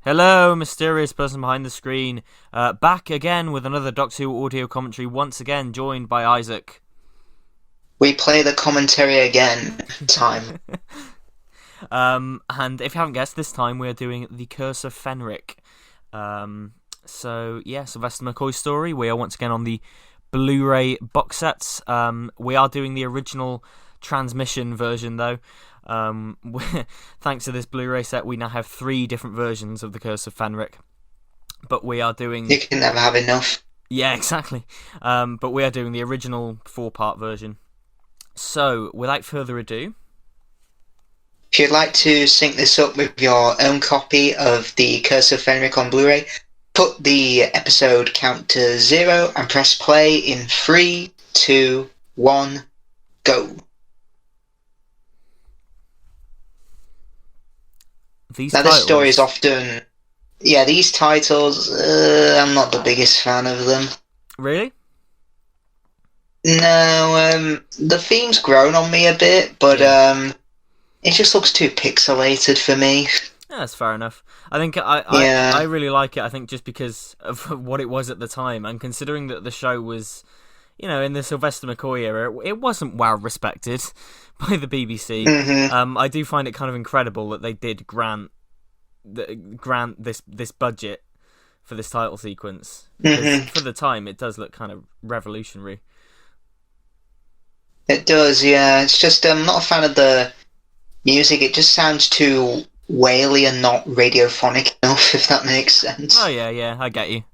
Hello, mysterious person behind the screen. Back again with another Doctor Who audio commentary, once again joined by Isaac. We play the commentary again. Time. And if you haven't guessed, this time we're doing The Curse of Fenric. Sylvester McCoy's story. We are once again on the Blu-ray box sets. We are doing the original transmission version, though. Thanks to this Blu-ray set, we now have 3 different versions of The Curse of Fenric. But we are doing... You can never have enough. Yeah, exactly. But we are doing the original 4-part version. So, without further ado... If you'd like to sync this up with your own copy of The Curse of Fenric on Blu-ray, put the episode count to 0 and press play in 3, 2, 1, go. This story is often... Yeah, these titles, I'm not the biggest fan of them. Really? No, the theme's grown on me a bit, but it just looks too pixelated for me. Yeah, that's fair enough. I think I really like it, I think, just because of what it was at the time, and considering that the show was, in the Sylvester McCoy era, it wasn't well respected by the BBC. Mm-hmm. I do find it kind of incredible that they did grant this budget for this title sequence. Mm-hmm. For the time, it does look kind of revolutionary. It does, yeah. It's just I'm not a fan of the music. It just sounds too waily and not radiophonic enough, if that makes sense. Oh yeah, I get you.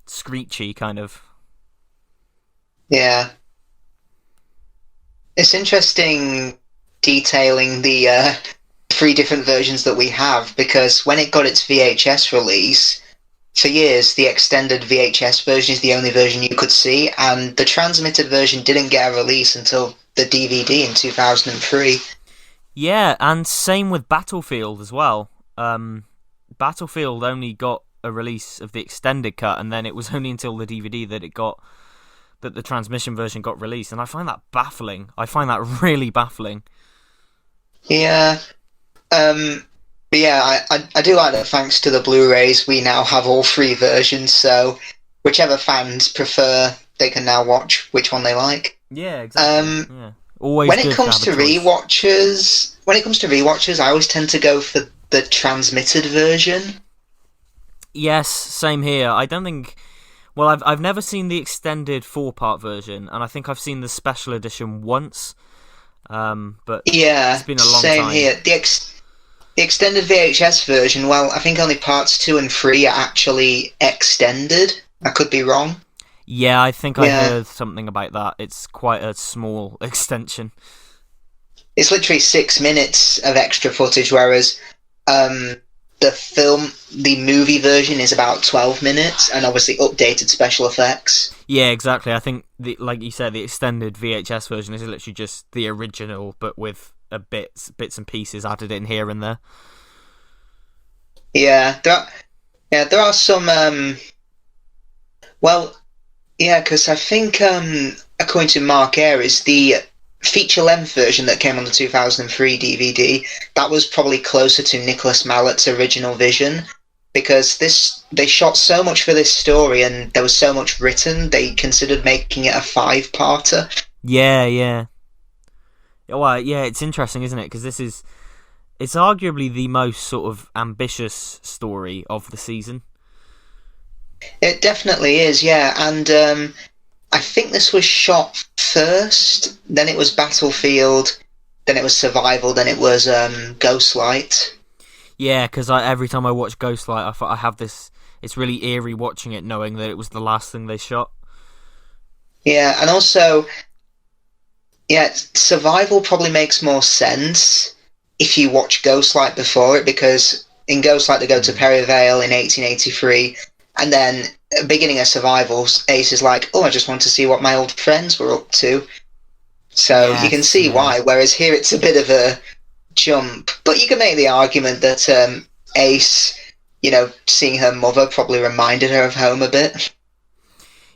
Screechy, kind of. Yeah. It's interesting detailing the 3 different versions that we have, because when it got its VHS release, for years the extended VHS version is the only version you could see, and the transmitted version didn't get a release until the DVD in 2003. Yeah, and same with Battlefield as well. Battlefield only got a release of the extended cut, and then it was only until the DVD that the transmission version got released, and I find that baffling. I find that really baffling. Yeah. But yeah, I do like that thanks to the Blu-rays, we now have all 3 versions, so whichever fans prefer, they can now watch which one they like. Yeah, exactly. Always when it comes to rewatches, I always tend to go for the transmitted version. Yes, same here. I don't think... Well, I've never seen the extended 4-part version, and I think I've seen the special edition once. But yeah, it's been a long same time. Here. The extended VHS version, well, I think only parts 2 and 3 are actually extended. I could be wrong. Yeah, I think I heard something about that. It's quite a small extension. It's literally 6 minutes of extra footage, whereas the movie version is about 12 minutes, and obviously updated special effects. Yeah, exactly. I think, like you said, the extended VHS version is literally just the original, but with bits and pieces added in here and there. Yeah, there are some. Because I think according to Mark Ayres, the feature-length version that came on the 2003 DVD, that was probably closer to Nicholas Mallett's original vision, because they shot so much for this story and there was so much written, they considered making it a 5-parter. Yeah. Well, yeah, it's interesting, isn't it? Because it's arguably the most sort of ambitious story of the season. It definitely is, yeah, and I think this was shot first, then it was Battlefield, then it was Survival, then it was Ghostlight. Yeah, because every time I watch Ghostlight, I have this... It's really eerie watching it, knowing that it was the last thing they shot. Yeah, and also... Yeah, Survival probably makes more sense if you watch Ghostlight before it, because in Ghostlight they go to Perivale in 1883, and then at the beginning of Survival, Ace is like, I just want to see what my old friends were up to. So you can see why, whereas here it's a bit of a jump. But you can make the argument that Ace, seeing her mother probably reminded her of home a bit.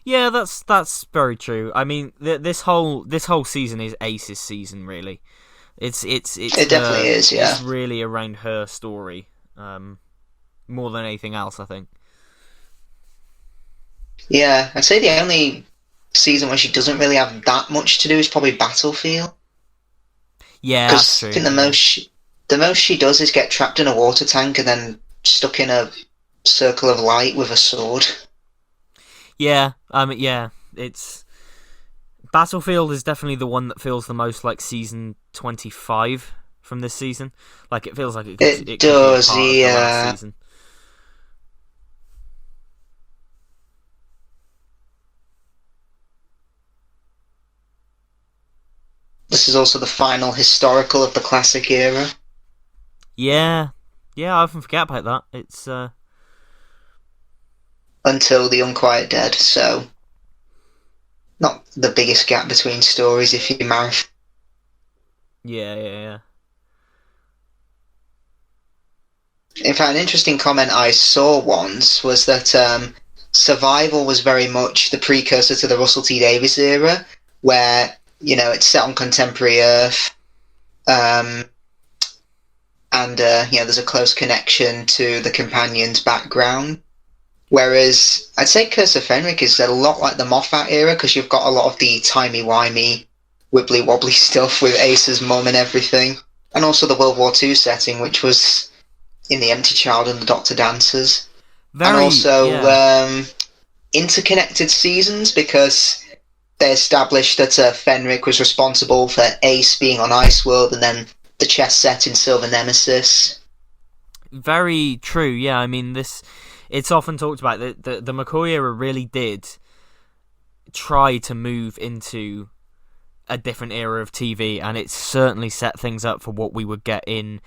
Yeah, that's very true. I mean, this whole season is Ace's season, really. It definitely is. Yeah, it's really around her story. more than anything else, I think. Yeah, I'd say the only season where she doesn't really have that much to do is probably Battlefield. Yeah, that's Because true. I think the most she does is get trapped in a water tank and then stuck in a circle of light with a sword. Yeah, yeah, it's Battlefield is definitely the one that feels the most like season 25 from this season. Like it feels like it could be a part Does, of the last yeah. season. This is also the final historical of the classic era. Yeah, I often forget about that. It's Until The Unquiet Dead, so not the biggest gap between stories if you marathon. yeah. In fact, an interesting comment I saw once was that Survival was very much the precursor to the Russell T Davies era, where, it's set on contemporary Earth, and, there's a close connection to the companion's background. Whereas I'd say Curse of Fenric is a lot like the Moffat era, because you've got a lot of the timey-wimey, wibbly-wobbly stuff with Ace's mum and everything, and also the World War II setting, which was in The Empty Child and The Doctor Dancers. And also interconnected seasons, because they established that Fenric was responsible for Ace being on Iceworld and then the chess set in Silver Nemesis. Very true, yeah. I mean, it's often talked about that the McCoy era really did try to move into a different era of TV, and it certainly set things up for what we would get in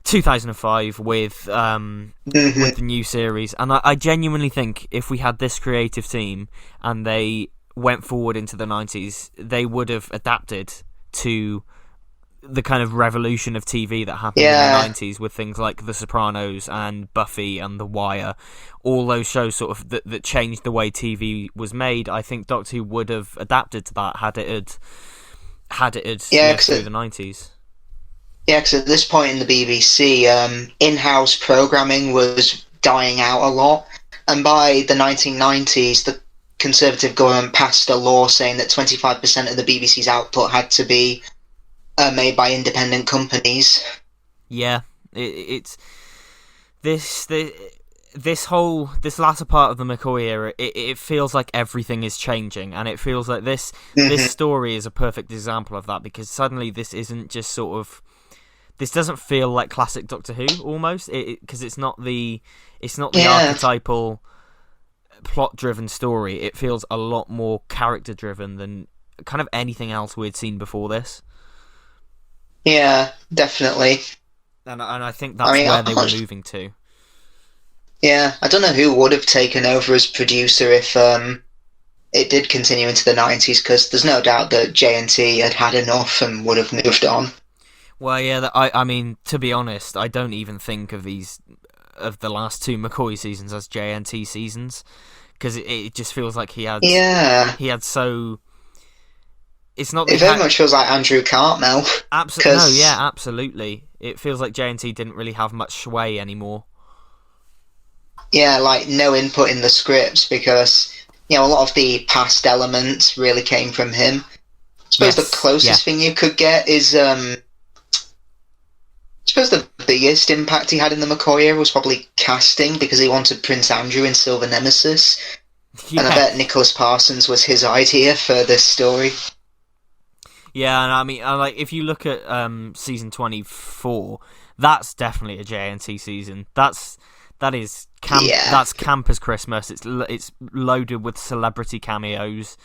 2005 with the new series. And I genuinely think if we had this creative team and they went forward into the 90s, they would have adapted to the kind of revolution of TV that happened in the 90s with things like The Sopranos and Buffy and The Wire, all those shows sort of that changed the way TV was made. I think Doctor Who would have adapted to that had it through the 90s. Yeah, because at this point in the BBC, in-house programming was dying out a lot, and by the 1990s, the Conservative government passed a law saying that 25% of the BBC's output had to be made by independent companies. Yeah, it's this latter part of the McCoy era. It feels like everything is changing, and it feels like this story is a perfect example of that, because suddenly this isn't just sort of. This doesn't feel like classic Doctor Who almost, because it's not the archetypal plot-driven story. It feels a lot more character-driven than kind of anything else we'd seen before this. Yeah, definitely. And I think that's where they were moving to. Yeah, I don't know who would have taken over as producer if it did continue into the 90s, because there's no doubt that J&T had enough and would have moved on. Well, yeah, I mean, to be honest, I don't even think of the last two McCoy seasons as JNT seasons, because it just feels like he had so. It's not. It very much feels like Andrew Cartmel. Absolutely, no, yeah, absolutely. It feels like JNT didn't really have much sway anymore. Yeah, like no input in the scripts, because a lot of the past elements really came from him. I suppose the closest thing you could get is I suppose the biggest impact he had in the McCoy era was probably casting, because he wanted Prince Andrew in Silver Nemesis. Yeah. And I bet Nicholas Parsons was his idea for this story. Yeah, and I mean, if you look at season 24, that's definitely a JNT season. That is camp. Yeah. That's camp as Christmas. It's loaded with celebrity cameos.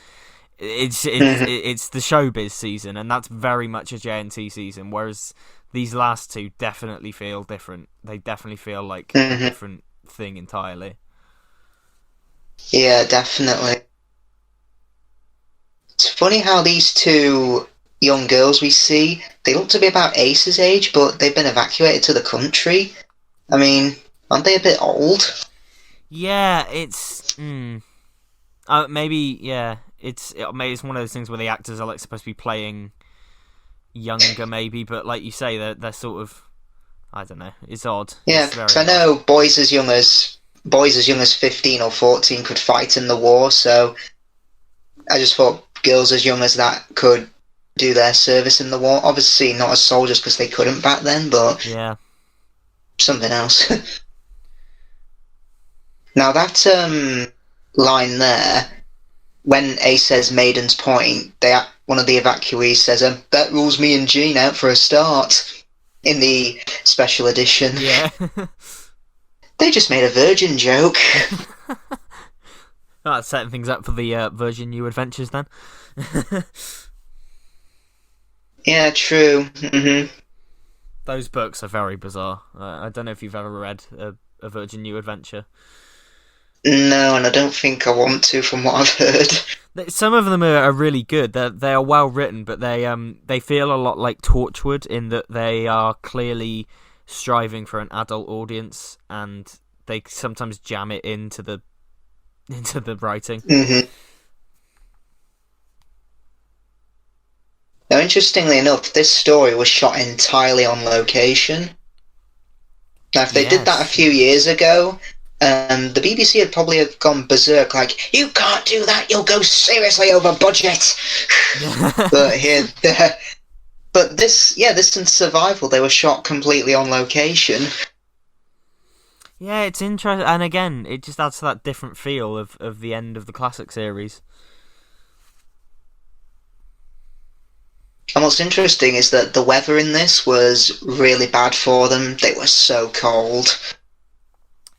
It's the showbiz season, and that's very much a JNT season. Whereas these last two definitely feel different. They definitely feel like a different thing entirely. Yeah, definitely. It's funny how these two young girls we see, they look to be about Ace's age, but they've been evacuated to the country. I mean, aren't they a bit old? Yeah, it's maybe. Yeah, it's one of those things where the actors are like supposed to be playing younger, maybe, but like you say, they're sort of I don't know. It's odd. Yeah, It's very because I know boys as young as 15 or 14 could fight in the war, so I just thought girls as young as that could do their service in the war. Obviously not as soldiers because they couldn't back then, but yeah. something else. Now that line there, when A says Maiden's Point, one of the evacuees says, that rules me and Jean out for a start, in the special edition. Yeah. They just made a Virgin joke. That's setting things up for the Virgin New Adventures then. Yeah, true. Mm-hmm. Those books are very bizarre. I don't know if you've ever read a Virgin New Adventure. No, and I don't think I want to, from what I've heard. Some of them are really good. They are well written, but they feel a lot like Torchwood in that they are clearly striving for an adult audience, and they sometimes jam it into the writing. Mm-hmm. Now, interestingly enough, this story was shot entirely on location. Now, if they did that a few years ago, the BBC would probably have gone berserk, like, you can't do that, you'll go seriously over budget. But this in Survival, they were shot completely on location. Yeah, it's interesting, and again, it just adds to that different feel of the end of the classic series. And what's interesting is that the weather in this was really bad for them. They were so cold.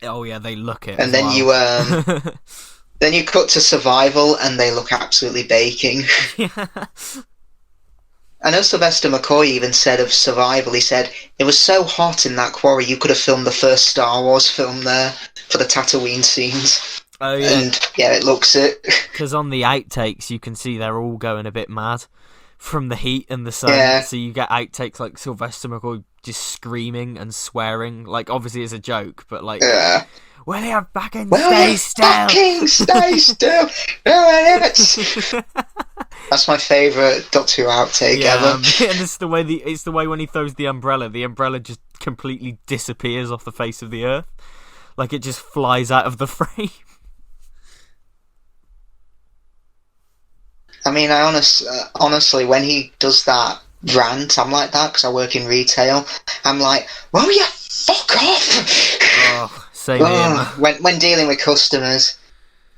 Oh yeah, they look it. And then you cut to Survival, and they look absolutely baking. Yeah. I know Sylvester McCoy even said of Survival, he said, it was so hot in that quarry you could have filmed the first Star Wars film there for the Tatooine scenes. Oh yeah. And yeah, it looks it. Because on the outtakes you can see they're all going a bit mad from the heat and the sun. Yeah. So you get outtakes like Sylvester McCoy just screaming and swearing. Like, obviously it's a joke, but like... Yeah. Will you fucking stay still? Fucking stay still! That's my favourite Doctor Who outtake ever. And it's the way when he throws the umbrella just completely disappears off the face of the earth. Like, it just flies out of the frame. I mean, honestly, when he does that rant, I'm like that because I work in retail. I'm like, will you fuck off? Oh, same here. When dealing with customers.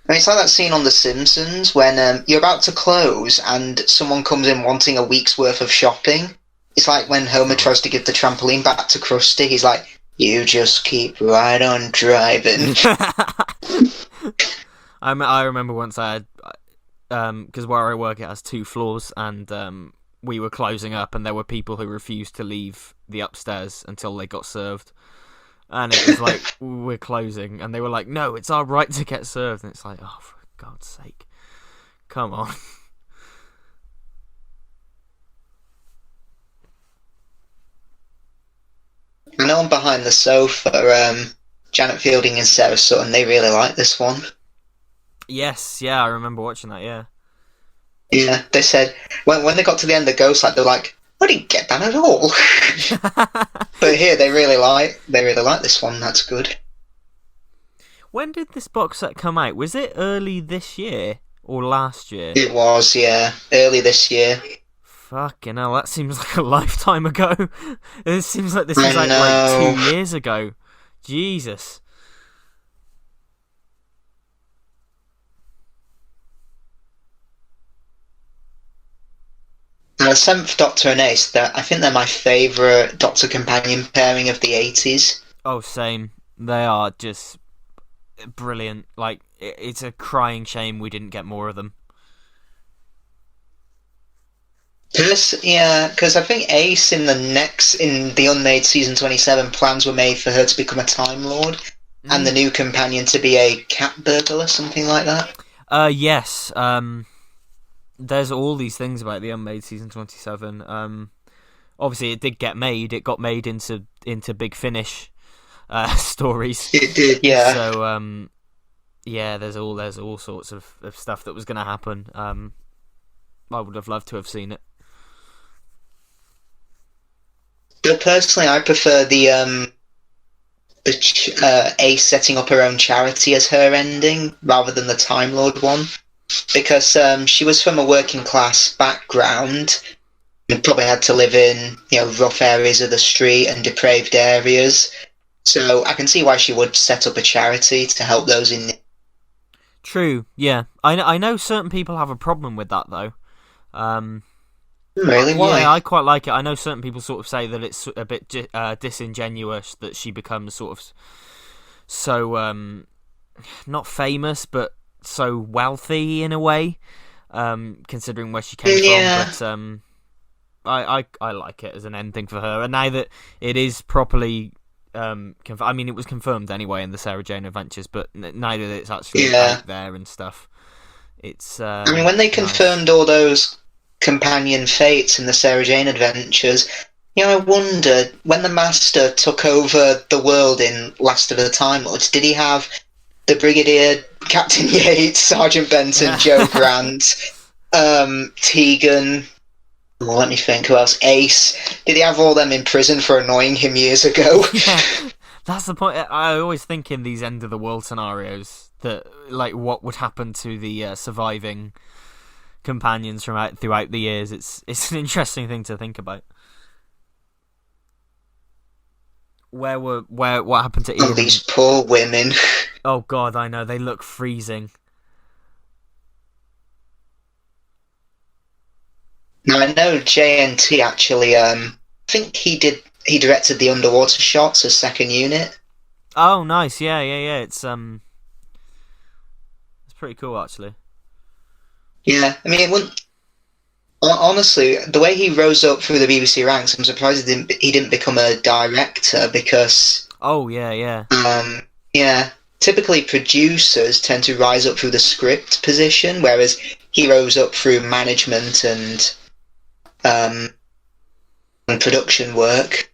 I mean, it's like that scene on The Simpsons when you're about to close and someone comes in wanting a week's worth of shopping. It's like when Homer tries to give the trampoline back to Krusty. He's like, you just keep right on driving. I remember once I had... because where I work it has 2 floors, and we were closing up, and there were people who refused to leave the upstairs until they got served, and it was like, we're closing, and they were like, no, it's our right to get served, and it's like, oh, for God's sake, come on. I know I'm behind the sofa. Janet Fielding and Sarah Sutton, they really like this one. Yes, yeah, I remember watching that, yeah. Yeah, they said, when they got to the end of Ghostlight, they were like, I didn't get that at all. But here, they really like this one, that's good. When did this box set come out? Was it early this year, or last year? It was, yeah, early this year. Fucking hell, that seems like a lifetime ago. It seems like this was like 2 years ago. Jesus. Now, the 7th Doctor and Ace, I think they're my favourite Doctor companion pairing of the 80s. Oh, same. They are just brilliant. Like, it's a crying shame we didn't get more of them. Because I think Ace in the Unmade Season 27, plans were made for her to become a Time Lord, and the new companion to be a cat burglar, something like that. Yes. There's all these things about the Unmade Season 27. Obviously, it did get made. It got made into Big Finish stories. It did, yeah. So, yeah, there's all sorts of stuff that was going to happen. I would have loved to have seen it. So personally, I prefer the Ace setting up her own charity as her ending rather than the Time Lord one, because she was from a working class background and probably had to live in rough areas of the street and depraved areas. So I can see why she would set up a charity to help those in need. True, yeah. I know certain people have a problem with that, though. Really? Why? Yeah, I quite like it. I know certain people sort of say that it's a bit disingenuous that she becomes sort of so, not famous, but so wealthy in a way, considering where she came from. But I like it as an ending for her. And now that it is properly... I mean, it was confirmed anyway in the Sarah Jane Adventures, but now that it's actually out there and stuff, it's. I mean, when they confirmed all those companion fates in the Sarah Jane Adventures, I wondered when the Master took over the world in Last of the Time Lords, did he have the Brigadier, Captain Yates, Sergeant Benson, Joe Grant, Tegan? Well, let me think, who else? Ace. Did he have all them in prison for annoying him years ago? Yeah, that's the point. I always think in these end of the world scenarios that, like, what would happen to the surviving companions throughout the years. It's an interesting thing to think about. What happened to Ian? Oh, these poor women. Oh God, I know, they look freezing. Now, I know JNT actually, I think he directed the underwater shots as second unit. Oh, nice, yeah. It's pretty cool, actually. Yeah, I mean, it wouldn't... Honestly, the way he rose up through the BBC ranks, I'm surprised he didn't become a director, because... Oh, yeah. Yeah, typically producers tend to rise up through the script position, whereas he rose up through management and production work.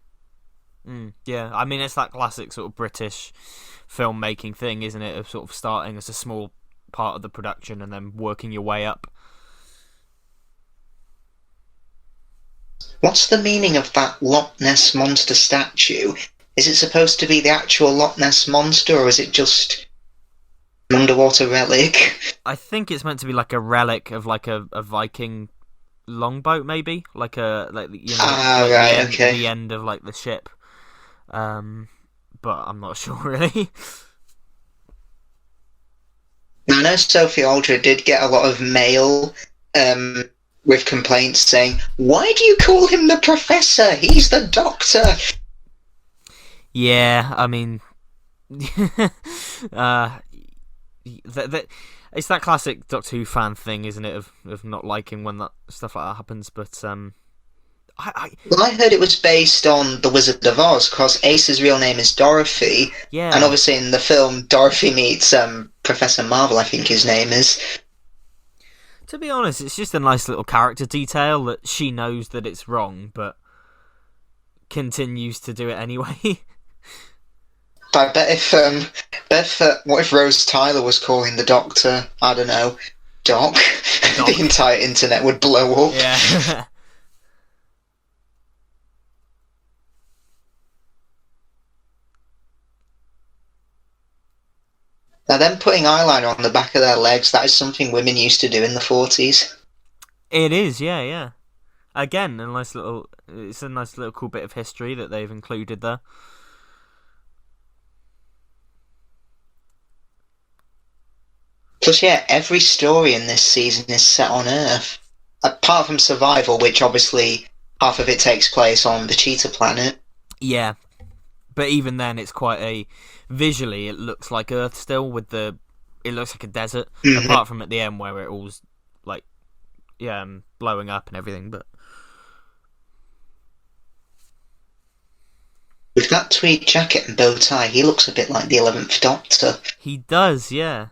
Yeah, I mean, it's that classic sort of British filmmaking thing, isn't it? Of sort of starting as a small part of the production and then working your way up. What's the meaning of that Loch Ness Monster statue? Is it supposed to be the actual Loch Ness Monster, or is it just an underwater relic? I think it's meant to be like a relic of like a Viking longboat, maybe the end of like the ship. But I'm not sure really. I know Sophie Aldred did get a lot of mail with complaints saying, "Why do you call him the Professor? He's the Doctor." Yeah, I mean, it's that classic Doctor Who fan thing, isn't it, of not liking when that stuff like that happens. But I heard it was based on The Wizard of Oz, because Ace's real name is Dorothy. Yeah. And obviously in the film, Dorothy meets Professor Marvel, I think his name is. To be honest, it's just a nice little character detail that she knows that it's wrong, but continues to do it anyway. I bet if what if Rose Tyler was calling the Doctor, I don't know, Doc? The entire internet would blow up. Yeah. Now, them putting eyeliner on the back of their legs, that is something women used to do in the 40s. It is, yeah. Again, it's a nice little cool bit of history that they've included there. Plus, yeah, every story in this season is set on Earth. Apart from Survival, which obviously half of it takes place on the Cheetah Planet. Yeah, but even then, it's quite visually, it looks like Earth still, it looks like a desert, apart from at the end where it all's like, blowing up and everything, but... With that tweed jacket and bow tie, he looks a bit like the 11th Doctor. He does, yeah.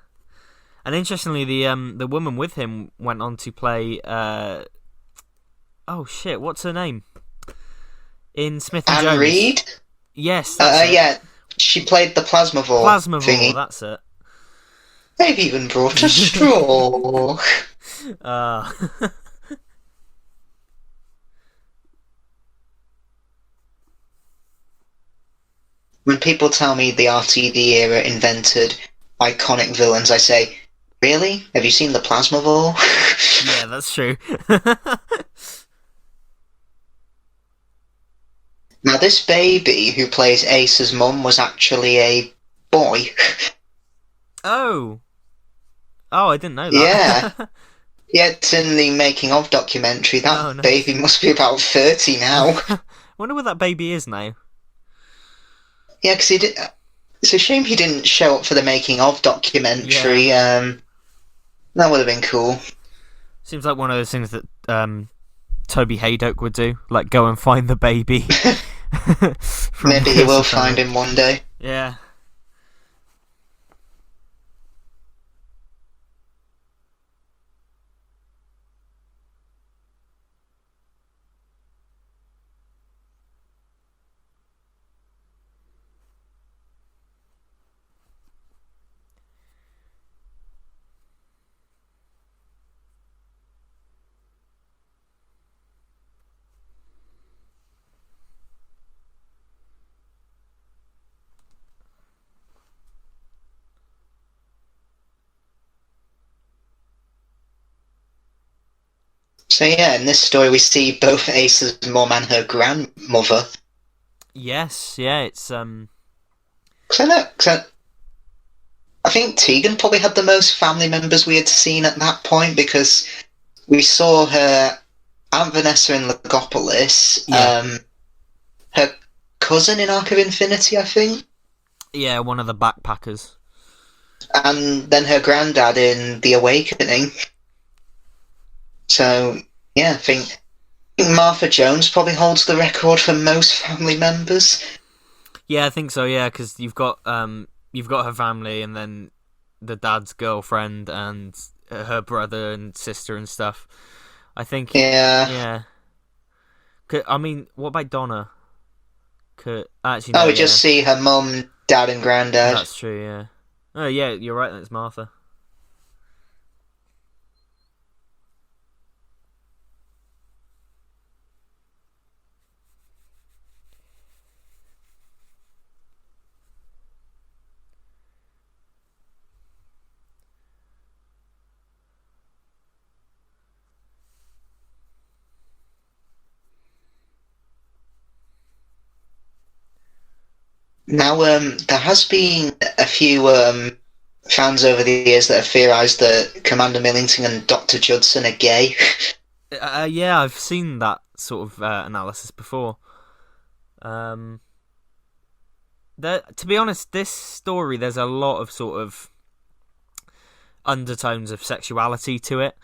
And interestingly, the woman with him went on to play... oh shit, what's her name? In Smith and Jones. Anne Reid? Yes, that's it. Yeah. She played the Plasmavore thingy. That's it. They've even brought a straw. Uh... when people tell me the RTD era invented iconic villains, I say, really? Have you seen the Plasma Ball? Yeah, that's true. Now, this baby who plays Ace's mum was actually a boy. Oh. Oh, I didn't know Yeah. that. Yeah, it's in the making of documentary. That Oh, nice. baby must be about 30 now. I wonder what that baby is now. Yeah, because he did. It's a shame he didn't show up for the making of documentary. That would have been cool. Seems like one of those things that Toby Haydock would do, like go and find the baby. Maybe he will find him one day. Yeah. So yeah, in this story we see both Ace's mum and her grandmother. Yes, yeah, it's Cause I think Tegan probably had the most family members we had seen at that point, because we saw her Aunt Vanessa in Legopolis, Yeah. her cousin in Arc of Infinity, I think, yeah, one of the backpackers. and then her granddad in The Awakening. So yeah, I think Martha Jones probably holds the record for most family members. Yeah, I think so. Yeah, because you've got her family, and then the dad's girlfriend and her brother and sister and stuff. I think. Yeah. I mean, what about Donna? Actually, Oh, no, we just see her mum, dad, and granddad. That's true. Yeah. Oh, yeah, you're right. That's Martha. Now, there has been a few fans over the years that have theorised that Commander Millington and Dr. Judson are gay. Yeah, I've seen that sort of analysis before. To be honest, this story, there's a lot of sort of undertones of sexuality to it,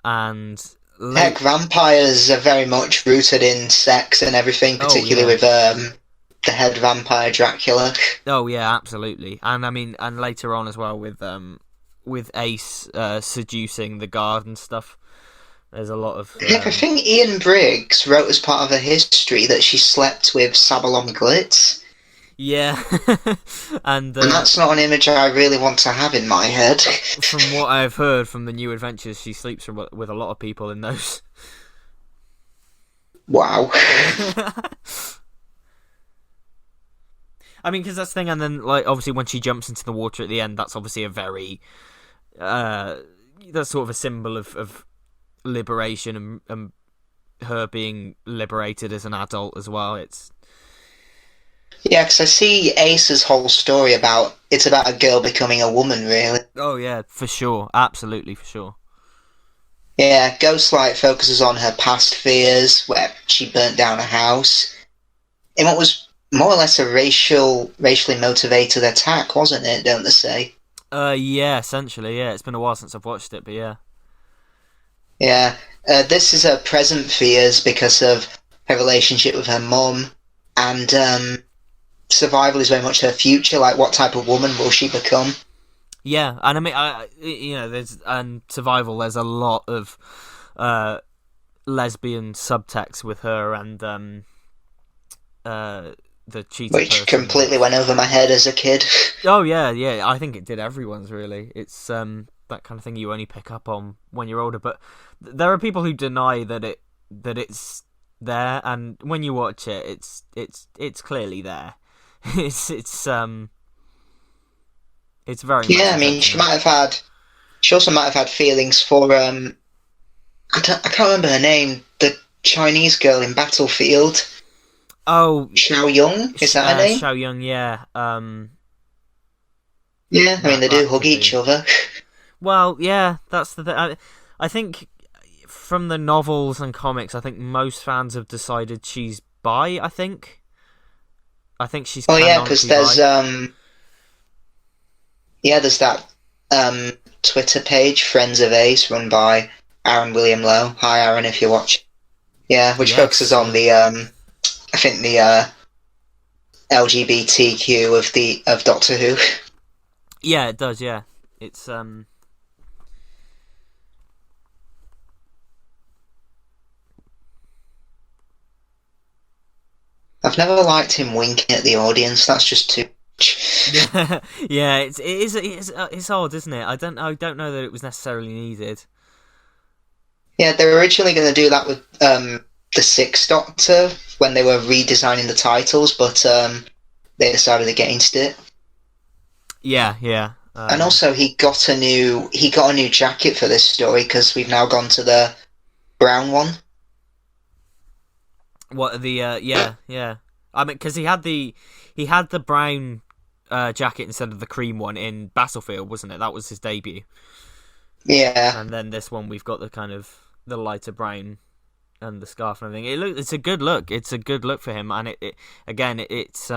and Heck, vampires are very much rooted in sex and everything, particularly with the head vampire Dracula. Oh yeah, absolutely, and I mean, and later on as well with Ace seducing the guard and stuff. There's a lot of. Heck, I think Ian Briggs wrote as part of her history that she slept with Sabalom Glitz. Yeah, and that's not an image I really want to have in my head. From what I've heard from the New Adventures, she sleeps with a lot of people in those. Wow. I mean, because that's the thing, and then, like, obviously when she jumps into the water at the end, that's obviously a very, that's sort of a symbol of liberation and her being liberated as an adult as well. Yeah, because I see Ace's whole story it's about a girl becoming a woman, really. Oh yeah, for sure, absolutely, for sure. Yeah, Ghostlight focuses on her past fears, where she burnt down a house, in what was more or less a racially motivated attack, wasn't it? Don't they say? Yeah, essentially, yeah. It's been a while since I've watched it, but yeah. Yeah, this is her present fears because of her relationship with her mum, and survival is very much her future. Like, what type of woman will she become? Yeah, and I mean, there's survival. There's a lot of lesbian subtext with her and the cheetah Which person. completely went over my head as a kid. Oh yeah. I think it did everyone's, really. It's that kind of thing you only pick up on when you're older. But there are people who deny that it's there, and when you watch it, it's clearly there. it's very much. Yeah, I mean, she might have had. She also might have had feelings for I can't remember her name. The Chinese girl in Battlefield. Oh, Xiao Yung, is that her name? Xiao Yung, yeah. Yeah, I mean they do hug each other. Well, yeah, that's the thing. I think from the novels and comics, I think most fans have decided she's bi. I think she's. Oh yeah, because there's bi. there's that Twitter page, Friends of Ace, run by Aaron William Lowe. Hi Aaron, if you watch. Yeah, which focuses on the I think the LGBTQ of Doctor Who. Yeah, it does. Yeah, it's I've never liked him winking at the audience. That's just too much. Yeah, it's odd, isn't it? I don't know that it was necessarily needed. Yeah, they were originally going to do that with the Sixth Doctor when they were redesigning the titles, but they decided against it. Yeah. And also, he got a new jacket for this story because we've now gone to the brown one. What the yeah. I mean, because he had the brown jacket instead of the cream one in Battlefield, wasn't it? That was his debut. Yeah. And then this one, we've got the kind of the lighter brown and the scarf and everything. It's a good look. It's a good look for him, and it's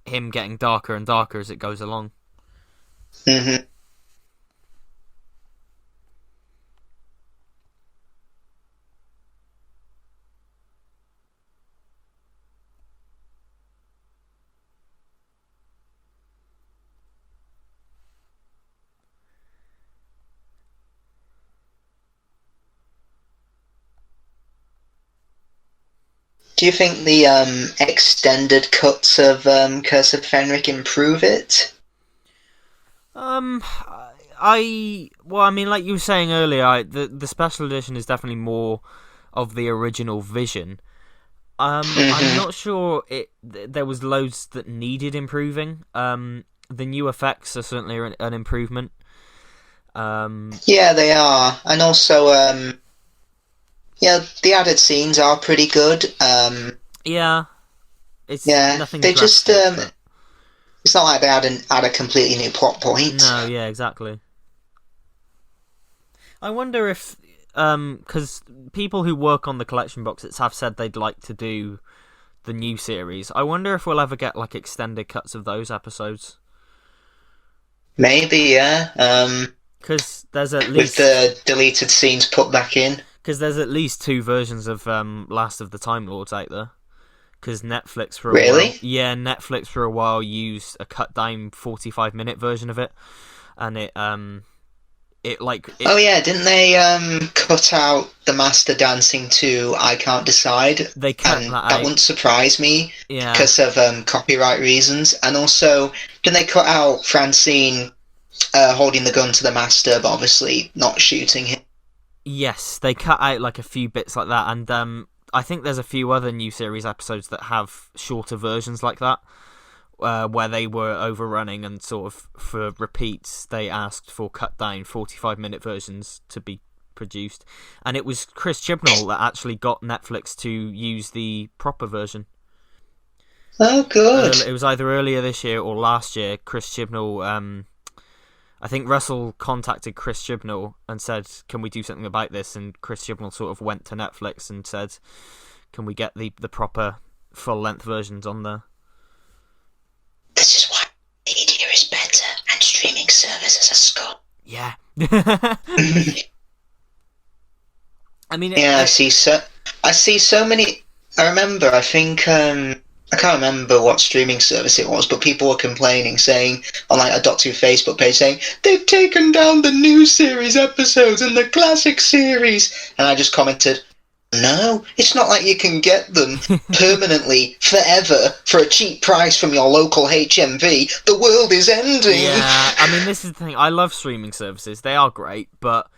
him getting darker and darker as it goes along. Mm-hmm. Do you think the extended cuts of Curse of Fenric improve it? I mean, like you were saying earlier, the special edition is definitely more of the original vision. I'm not sure there was loads that needed improving. The new effects are certainly an improvement. Yeah, they are, and also the added scenes are pretty good. Yeah, it's nothing. They just but... it's not like they add a completely new plot point. No, yeah, exactly. I wonder if because people who work on the collection boxes have said they'd like to do the new series. I wonder if we'll ever get like extended cuts of those episodes. Maybe, yeah. Because there's at least with the deleted scenes put back in. Because there's at least 2 versions of Last of the Time Lords out there. Because Netflix for a really? while, Netflix for a while used a cut down 45-minute version of it, and oh yeah, didn't they cut out the Master dancing to I Can't Decide? They cut that out. That wouldn't surprise me, yeah, because of copyright reasons. And also, didn't they cut out Francine holding the gun to the Master, but obviously not shooting him? Yes, they cut out like a few bits like that, and I think there's a few other new series episodes that have shorter versions like that, where they were overrunning and sort of for repeats they asked for cut down 45-minute versions to be produced, and it was Chris Chibnall that actually got Netflix to use the proper version. Oh, good. It was either earlier this year or last year. Chris Chibnall, I think Russell contacted Chris Chibnall and said, can we do something about this? And Chris Chibnall sort of went to Netflix and said, can we get the proper full-length versions on there? This is why media is better and streaming services are score. Yeah. I mean... I see so many... I remember, I think... I can't remember what streaming service it was, but people were complaining, saying on like a Doctor Who Facebook page, saying they've taken down the new series episodes and the classic series, and I just commented, no, it's not like you can get them permanently, forever, for a cheap price from your local HMV. The world is ending. Yeah, I mean, this is the thing. I love streaming services. They are great, but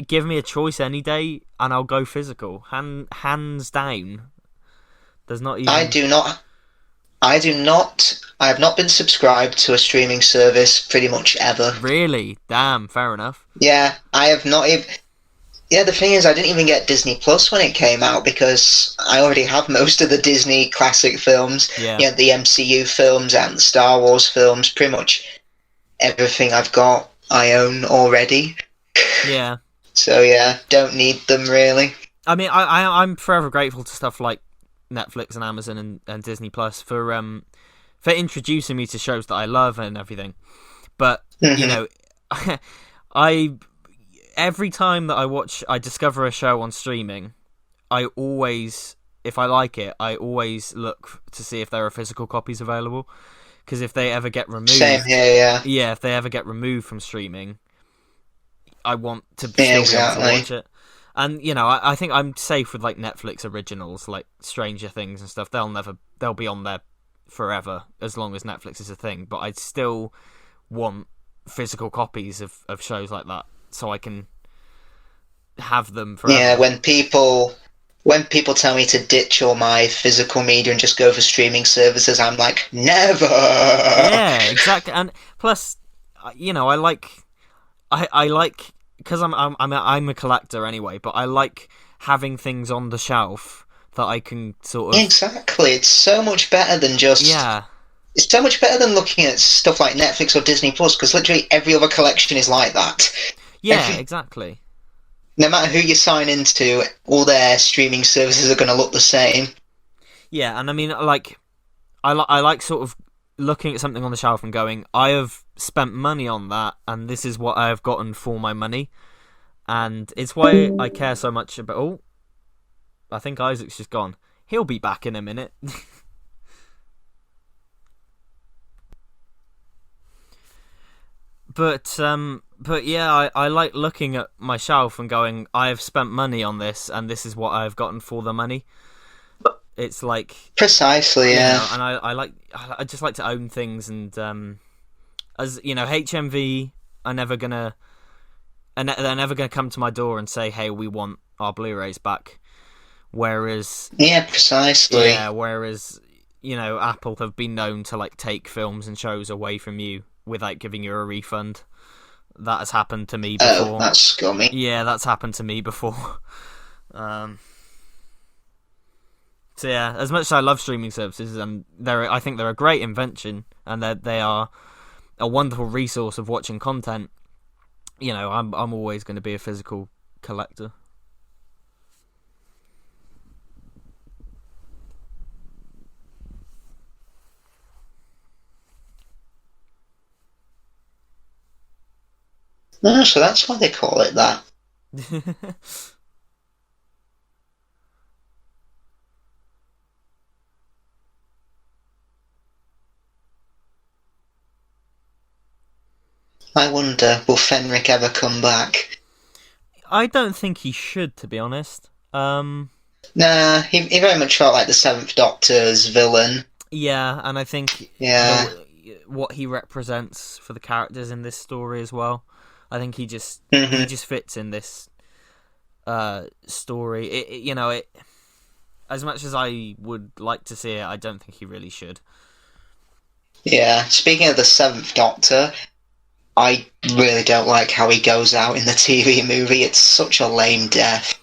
give me a choice any day, and I'll go physical. Hands down. There's not even... I do not I do not. I have not been subscribed to a streaming service pretty much ever. Really? Damn, fair enough. Yeah, I have not even. Yeah, the thing is, I didn't even get Disney Plus when it came out because I already have most of the Disney classic films. Yeah. You know, the MCU films and the Star Wars films. Pretty much everything I've got, I own already. Yeah. So yeah, don't need them really. I mean, I'm forever grateful to stuff like Netflix and Amazon and Disney Plus for introducing me to shows that I love and everything. But you know, every time that I discover a show on streaming, I always, if I like it, I always look to see if there are physical copies available. Because if they ever get removed, Same here, yeah. Yeah, if they ever get removed from streaming, I want to still be able to watch it. And you know, I think I'm safe with like Netflix originals, like Stranger Things and stuff. They'll be on there forever as long as Netflix is a thing. But I still want physical copies of shows like that, so I can have them forever. Yeah, when people tell me to ditch all my physical media and just go for streaming services, I'm like, never. Yeah, exactly. And plus, you know, I like because I'm a collector anyway, but I like having things on the shelf that I can sort of. Exactly, it's so much better than just. Yeah. It's so much better than looking at stuff like Netflix or Disney Plus, because literally every other collection is like that. Yeah, exactly. No matter who you sign into, all their streaming services are going to look the same. Yeah, and I mean, like, I like sort of looking at something on the shelf and going, I have spent money on that, and this is what I have gotten for my money, and it's why I care so much about. Oh, I think Isaac's just gone. He'll be back in a minute. But yeah, I like looking at my shelf and going, I have spent money on this, and this is what I've gotten for the money. It's like precisely, yeah. You know, and I just like to own things, and as you know, HMV are never gonna, and they're never gonna come to my door and say, hey, we want our Blu-rays back. Whereas precisely, whereas you know, Apple have been known to like take films and shows away from you without giving you a refund. That has happened to me before. Oh, that's scummy. Yeah, that's happened to me before. So yeah, as much as I love streaming services, and I think they're a great invention, and they are a wonderful resource of watching content. You know, I'm always going to be a physical collector. No, so that's why they call it that. I wonder, will Fenric ever come back? I don't think he should, to be honest. Nah, he very much felt like the Seventh Doctor's villain. Yeah, and I think what he represents for the characters in this story as well. I think he just fits in this story. You know, as much as I would like to see it, I don't think he really should. Yeah. Speaking of the Seventh Doctor, I really don't like how he goes out in the TV movie. It's such a lame death.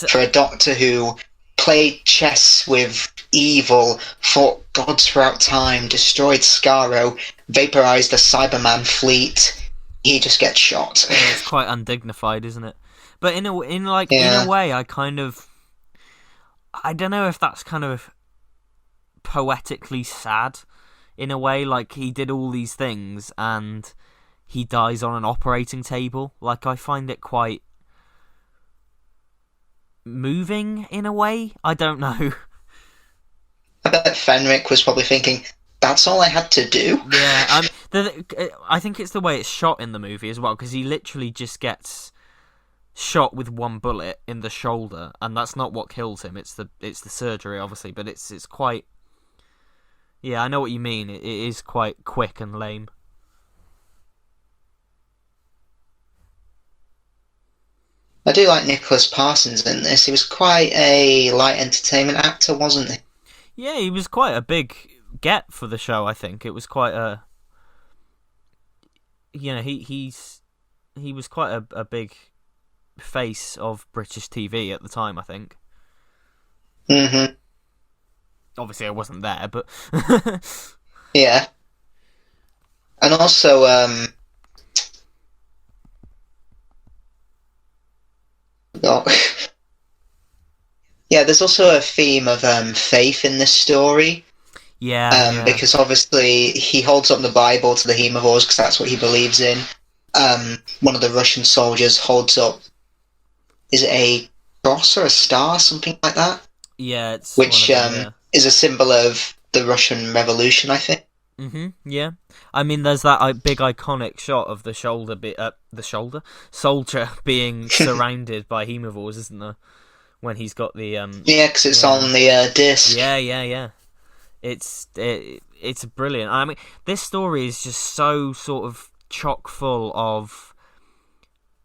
For a Doctor who played chess with evil, fought gods throughout time, destroyed Skaro, vaporized the Cyberman fleet, he just gets shot. Yeah, it's quite undignified, isn't it? But in a way, I don't know if that's kind of poetically sad. In a way, like he did all these things and he dies on an operating table. Like, I find it quite moving in a way. I don't know. I bet Fenric was probably thinking, that's all I had to do? Yeah, I think it's the way it's shot in the movie as well, because he literally just gets shot with one bullet in the shoulder, and that's not what kills him. It's the surgery, obviously, but it's quite. Yeah, I know what you mean. It is quite quick and lame. I do like Nicholas Parsons in this. He was quite a light entertainment actor, wasn't he? Yeah, he was quite a big get for the show. I think it was quite a, he was quite a big face of British TV at the time, I think. Mm-hmm. Obviously, I wasn't there, but yeah. And also, yeah, there's also a theme of faith in this story. yeah. Because obviously he holds up the Bible to the hemovores because that's what he believes in. One of the Russian soldiers holds up, is it a cross or a star, something like that? Yeah, it's which one of them, is a symbol of the Russian Revolution, I think. Yeah. I mean, there's that big iconic shot of the soldier being surrounded by hemovores, isn't there? When he's got the Yeah, because it's on the disc. Yeah. It's brilliant. I mean, this story is just so sort of chock full of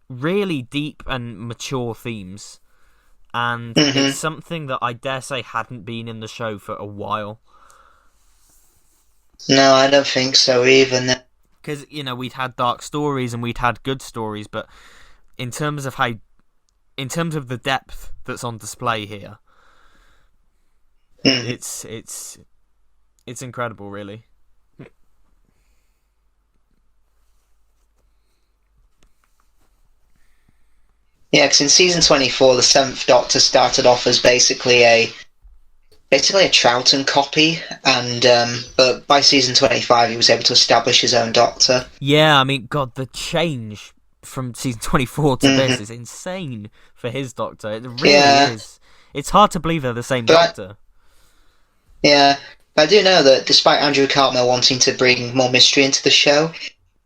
really deep and mature themes, and it's something that I dare say hadn't been in the show for a while. No, I don't think so either. Because we'd had dark stories and we'd had good stories, but in terms of the depth that's on display here, it's incredible, really. Yeah, because in season 24, the Seventh Doctor started off as basically a Troughton copy, and but by season 25, he was able to establish his own Doctor. Yeah, I mean, God, the change from season 24 to this is insane for his Doctor. It really is. It's hard to believe they're the same Doctor. But I do know that despite Andrew Cartmel wanting to bring more mystery into the show,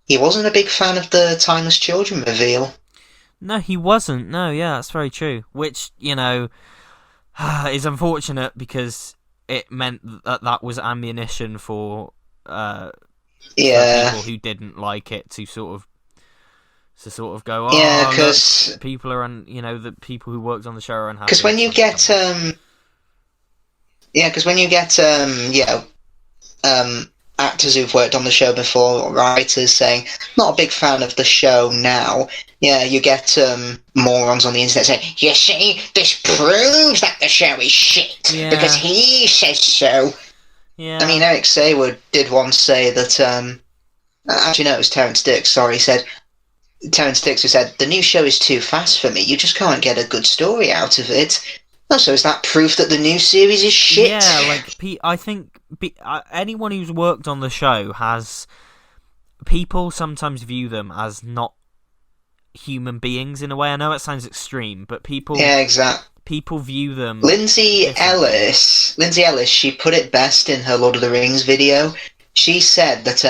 he wasn't a big fan of the Timeless Children reveal. No, he wasn't. No, yeah, that's very true. Which, is unfortunate because it meant that was ammunition for people who didn't like it to sort of go, because people are the people who worked on the show are unhappy. Because when you get actors who've worked on the show before, or writers saying, not a big fan of the show now, you get morons on the internet saying, you see, this proves that the show is shit, because he says so. Yeah. I mean, Eric Saywood did once say that, actually no, it was Terrence Dix, sorry, Terrence Dix who said, the new show is too fast for me, you just can't get a good story out of it. So is that proof that the new series is shit? Yeah, I think anyone who's worked on the show has... People sometimes view them as not human beings in a way. I know it sounds extreme, but people... Yeah, exactly. People view them... Lindsay Ellis, she put it best in her Lord of the Rings video. She said that,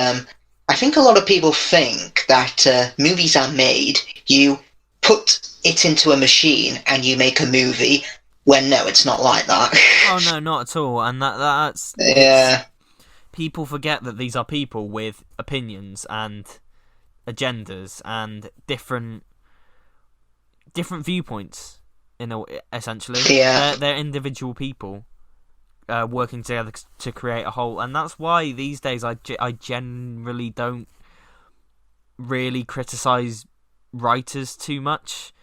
I think a lot of people think that movies are made, you put it into a machine and you make a movie... When no, it's not like that. Oh no, not at all. And that's people forget that these are people with opinions and agendas and different viewpoints. Essentially, they're individual people working together to create a whole, and that's why these days I generally don't really criticize writers too much,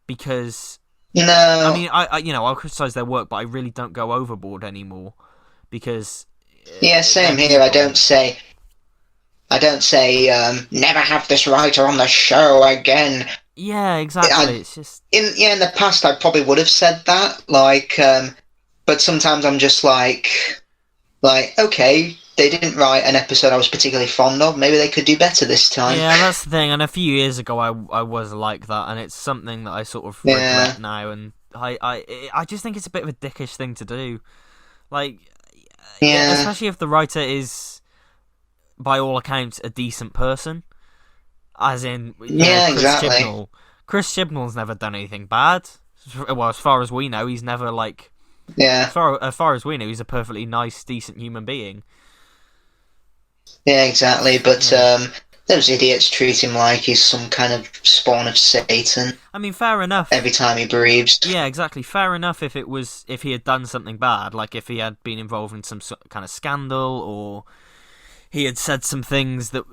because. No, I mean, I'll criticize their work, but I really don't go overboard anymore, because same here. I don't say never have this writer on the show again. Yeah, exactly. It's just in the past I probably would have said that, but sometimes I'm just like okay, they didn't write an episode I was particularly fond of. Maybe they could do better this time. Yeah, that's the thing. And a few years ago, I was like that, and it's something that I sort of regret now. And I just think it's a bit of a dickish thing to do. Especially if the writer is, by all accounts, a decent person. As in, Chris exactly. Chibnall. Chris Chibnall's never done anything bad. Well, as far as we know, he's never As far as we know, he's a perfectly nice, decent human being. Yeah, exactly. But Those idiots treat him like he's some kind of spawn of Satan I mean, fair enough. every time he breathes. Yeah, exactly. Fair enough if he had done something bad, like if he had been involved in some kind of scandal, or he had said some things that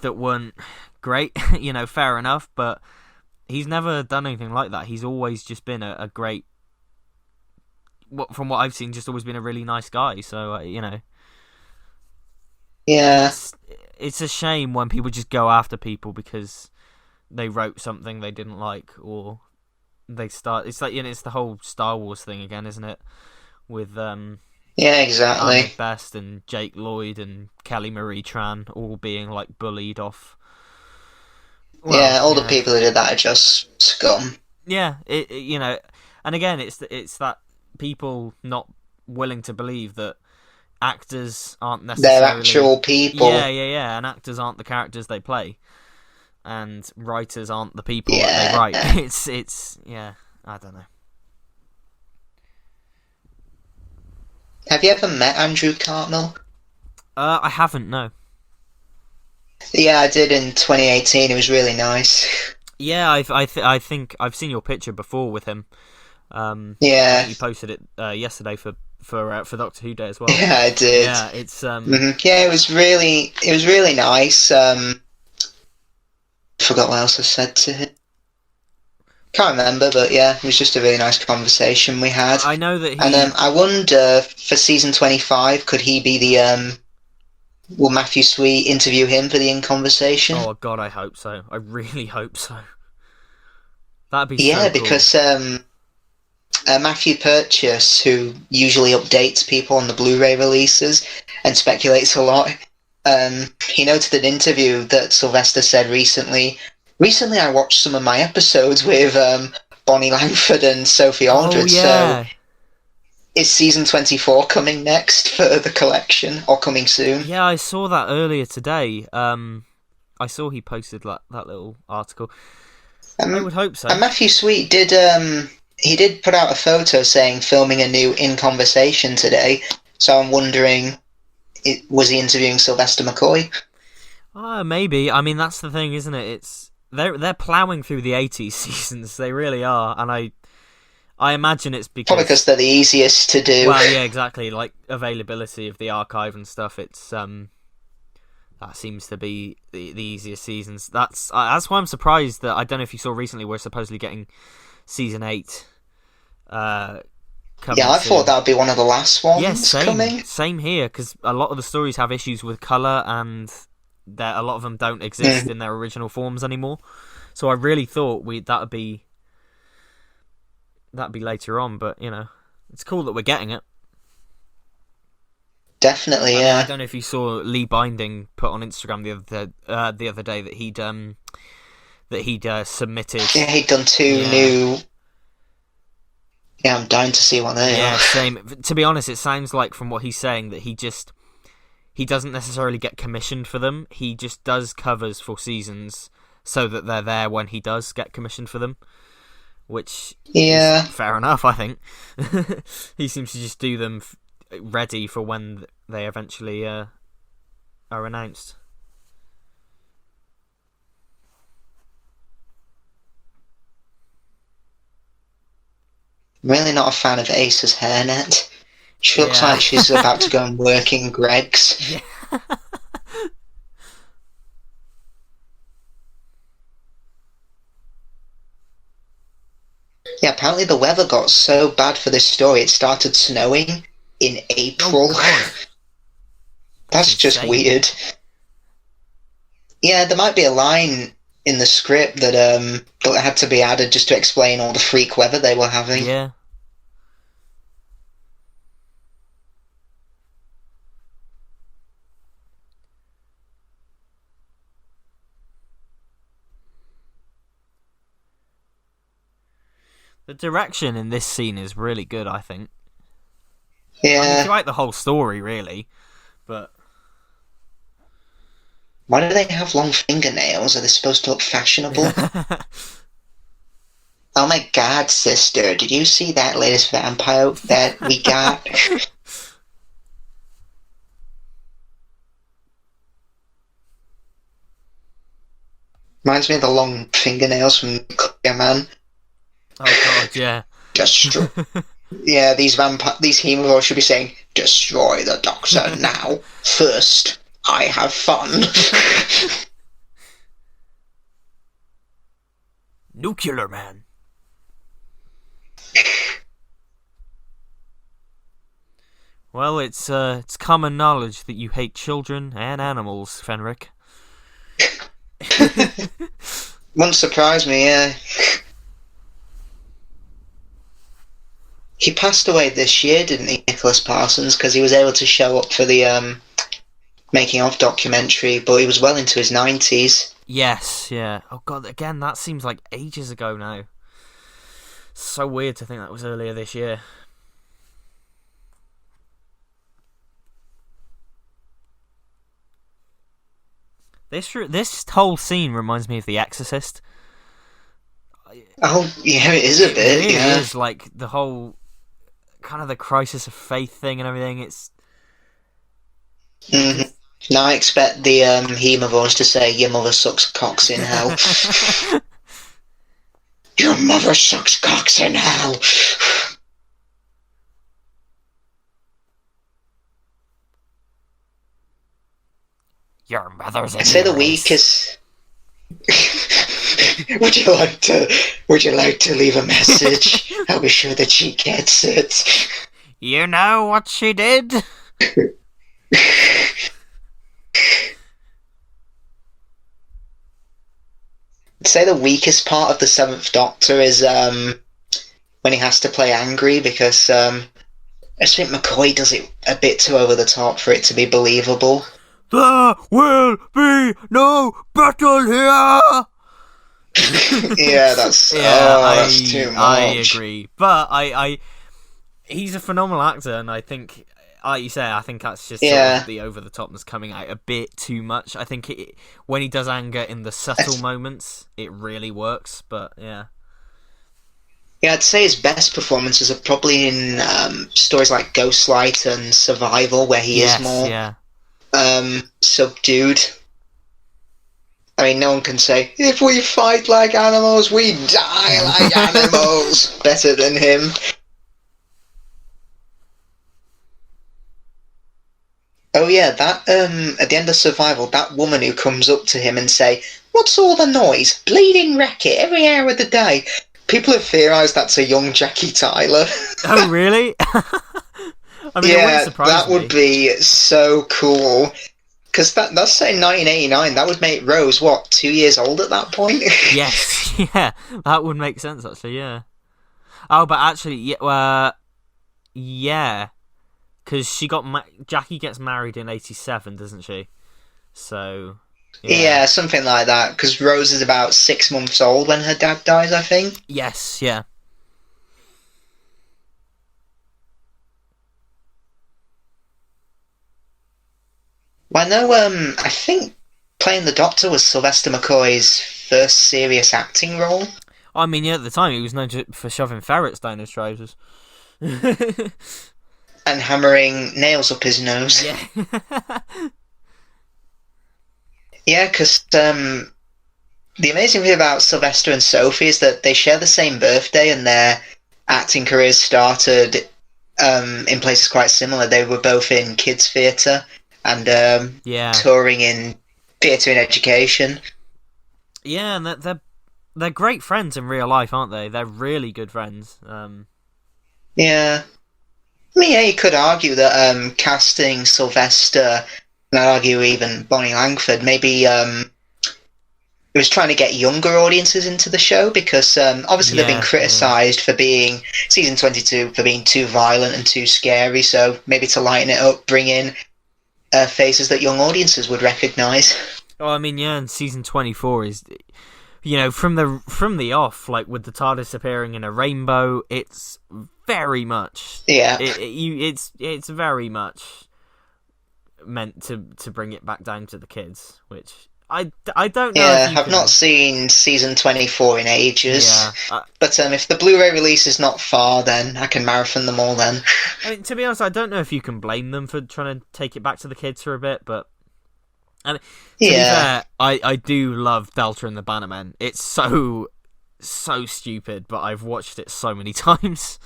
weren't great. Fair enough. But he's never done anything like that. He's always just been a great. From what I've seen, just always been a really nice guy. So Yeah. it's a shame when people just go after people because they wrote something they didn't like, or they start. It's like it's the whole Star Wars thing again, isn't it? With Yeah, exactly. Ahmed Best and Jake Lloyd and Kelly Marie Tran all being like bullied off. Well, yeah, all the people who did that are just scum. Yeah, and again, it's that people not willing to believe that actors aren't necessarily... They're actual people. Yeah, and actors aren't the characters they play, and writers aren't the people that they write. It's I don't know. Have you ever met Andrew Cartmel? I haven't, no. Yeah, I did in 2018. It was really nice. Yeah, I think I've seen your picture before with him. Yeah, you posted it yesterday for Doctor Who Day as well. Yeah, I did. Yeah, it's Yeah, it was really nice. Forgot what else I said to him. Can't remember, but yeah, it was just a really nice conversation we had. I know that he... And I wonder, for season 25, could he be the will Matthew Sweet interview him for the In Conversation? Oh God, I hope so. I really hope so. That'd be yeah, so cool. Because Matthew Purchase, who usually updates people on the Blu-ray releases and speculates a lot, he noted an interview that Sylvester said recently. Recently, I watched some of my episodes with Bonnie Langford and Sophie Aldred. Oh, yeah. So, is season 24 coming next for the collection, or coming soon? Yeah, I saw that earlier today. I saw he posted that little article. I would hope so. And Matthew Sweet did. He did put out a photo saying filming a new In Conversation today. So I'm wondering, was he interviewing Sylvester McCoy? Maybe. I mean, that's the thing, isn't it? It's they're ploughing through the 80s seasons. They really are, and I imagine it's because... Probably because they're the easiest to do. Well, yeah, exactly. Like, availability of the archive and stuff, it's that seems to be the easiest seasons. That's why I'm surprised that... I don't know if you saw recently, we're supposedly getting season 8 coming Yeah, I soon. thought that would be one of the last ones coming. Same here, because a lot of the stories have issues with colour, and a lot of them don't exist in their original forms anymore. So I really thought that'd be later on, but it's cool that we're getting it. Definitely, yeah. I don't know if you saw Lee Binding put on Instagram the other day that he'd submitted. Yeah, he'd done two new. Yeah, I'm dying to see what they are. Yeah, same. To be honest, it sounds like from what he's saying that he doesn't necessarily get commissioned for them. He just does covers for seasons so that they're there when he does get commissioned for them. Which is fair enough, I think. He seems to just do them ready for when they eventually are announced. I'm really not a fan of Ace's hairnet. She looks like she's about to go and work in Greg's. Yeah. Yeah, apparently the weather got so bad for this story, it started snowing in April. Oh, That's just weird. Yeah, there might be a line in the script that had to be added just to explain all the freak weather they were having. Yeah. The direction in this scene is really good, I think. Yeah. I mean, throughout the whole story, really, but... Why do they have long fingernails? Are they supposed to look fashionable? Oh my god, sister, did you see that latest vampire that we got? Reminds me of the long fingernails from Clear Man. Oh god, yeah. Destroy. Yeah, these herbivores should be saying, "Destroy the Doctor now. First, I have fun." Nuclear Man. Well, it's common knowledge that you hate children and animals, Fenric. Wouldn't surprise me, yeah. He passed away this year, didn't he, Nicholas Parsons? Because he was able to show up for the making of documentary, but he was well into his 90s. Yes, yeah. Oh god, again, that seems like ages ago now. So weird to think that was earlier this year. This whole scene reminds me of The Exorcist. Oh, yeah, it is a bit, It really yeah. is, like, the whole kind of the crisis of faith thing and everything. It's... Mm-hmm. Now I expect the herbivores to say, "Your mother sucks cocks in hell." Your mother sucks cocks in hell. Your mother's a I'd say the uterus. weakest. Would you like to leave a message? I'll be sure that she gets it. You know what she did? I'd say the weakest part of the Seventh Doctor is when he has to play angry, because I just think McCoy does it a bit too over the top for it to be believable. There will be no battle here! Yeah, that's too much. I agree. But he's a phenomenal actor, and I think, like you say, I think that's just sort of the over-the-topness coming out a bit too much. I think when he does anger in the subtle moments, it really works, but yeah. Yeah, I'd say his best performances are probably in stories like Ghostlight and Survival, where he is more subdued. I mean, no one can say, "If we fight like animals, we die like animals," better than him. Oh yeah, that at the end of Survival, that woman who comes up to him and say, "What's all the noise? Bleeding racket every hour of the day." People have theorised that's a young Jackie Tyler. Oh, really? I mean, it wouldn't surprise that me. would be so cool. Because that's set in 1989. That would make Rose, 2 years old at that point? Yes, yeah. That would make sense, actually, yeah. Oh, but actually, yeah. Because Jackie gets married in 87, doesn't she? So... Yeah, something like that. Because Rose is about 6 months old when her dad dies, I think. Yes, yeah. Well, I know, I think playing the Doctor was Sylvester McCoy's first serious acting role. I mean, yeah, at the time, he was known for shoving ferrets down his trousers. And hammering nails up his nose. Yeah. Yeah, because the amazing thing about Sylvester and Sophie is that they share the same birthday, and their acting careers started in places quite similar. They were both in kids' theatre and touring in theatre and education. Yeah, and they're great friends in real life, aren't they? They're really good friends. Yeah. I mean, yeah, you could argue that casting Sylvester, and I'd argue even Bonnie Langford, maybe it was trying to get younger audiences into the show, because obviously they've been criticised for being, season 22, for being too violent and too scary, so maybe to lighten it up, bring in faces that young audiences would recognise. Oh, I mean, yeah, and season 24 is, you know, from the off, like with the TARDIS appearing in a rainbow, it's very much, it's very much meant to bring it back down to the kids, which I don't know. Yeah, I've not seen season 24 in ages. Yeah, but if the Blu-ray release is not far, then I can marathon them all then. I mean, to be honest, I don't know if you can blame them for trying to take it back to the kids for a bit, but And to be Yeah. fair, I do love Delta and the Bannermen. It's so stupid, but I've watched it so many times.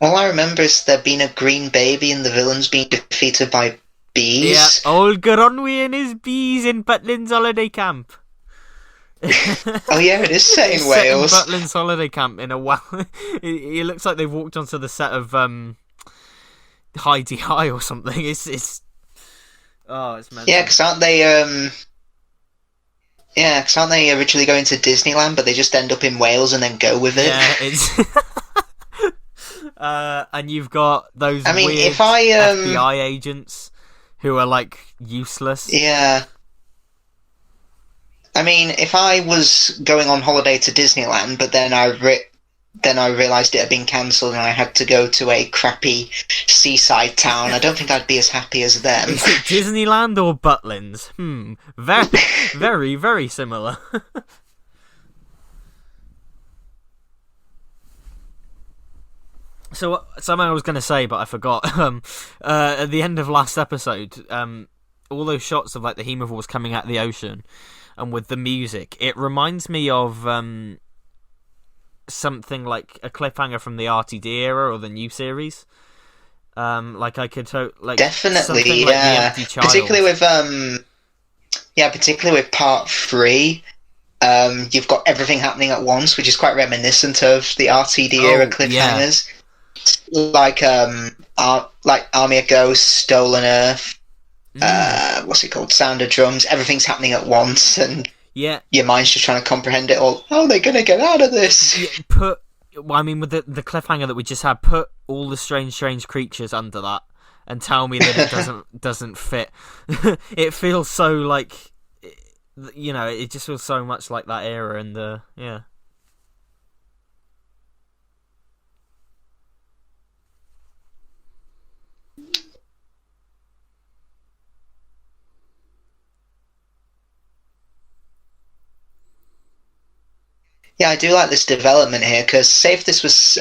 All I remember is there being a green baby and the villains being defeated by bees. Yeah, old Gronwy and his bees in Butlin's holiday camp. Oh yeah, it is set in Wales. Set in Butlin's holiday camp in a well. It looks like they've walked onto the set of Heidi High or something. It's it's mental. Yeah, because aren't they originally going to Disneyland, but they just end up in Wales and then go with it? Yeah, it's. And you've got those weird if I FBI agents who are like useless. Yeah. I mean, if I was going on holiday to Disneyland, but then I realised it had been cancelled and I had to go to a crappy seaside town, I don't think I'd be as happy as them. Is it Disneyland or Butlins? Very, very, very similar. So something I was going to say, but I forgot. At the end of last episode, all those shots of like the Hemivores coming out of the ocean, and with the music, it reminds me of something like a cliffhanger from the RTD era or the new series. Like I could definitely, like yeah. The Empty Child. Particularly with part 3. You've got everything happening at once, which is quite reminiscent of the RTD era cliffhangers. Yeah. Like Army of Ghosts, Stolen Earth, what's it called? Sound of Drums. Everything's happening at once, and your mind's just trying to comprehend it all. How are they going to get out of this? Yeah, with the cliffhanger that we just had, put all the strange creatures under that, and tell me that it doesn't fit. It feels so like, it just feels so much like that era, and yeah. Yeah, I do like this development here, because say if this was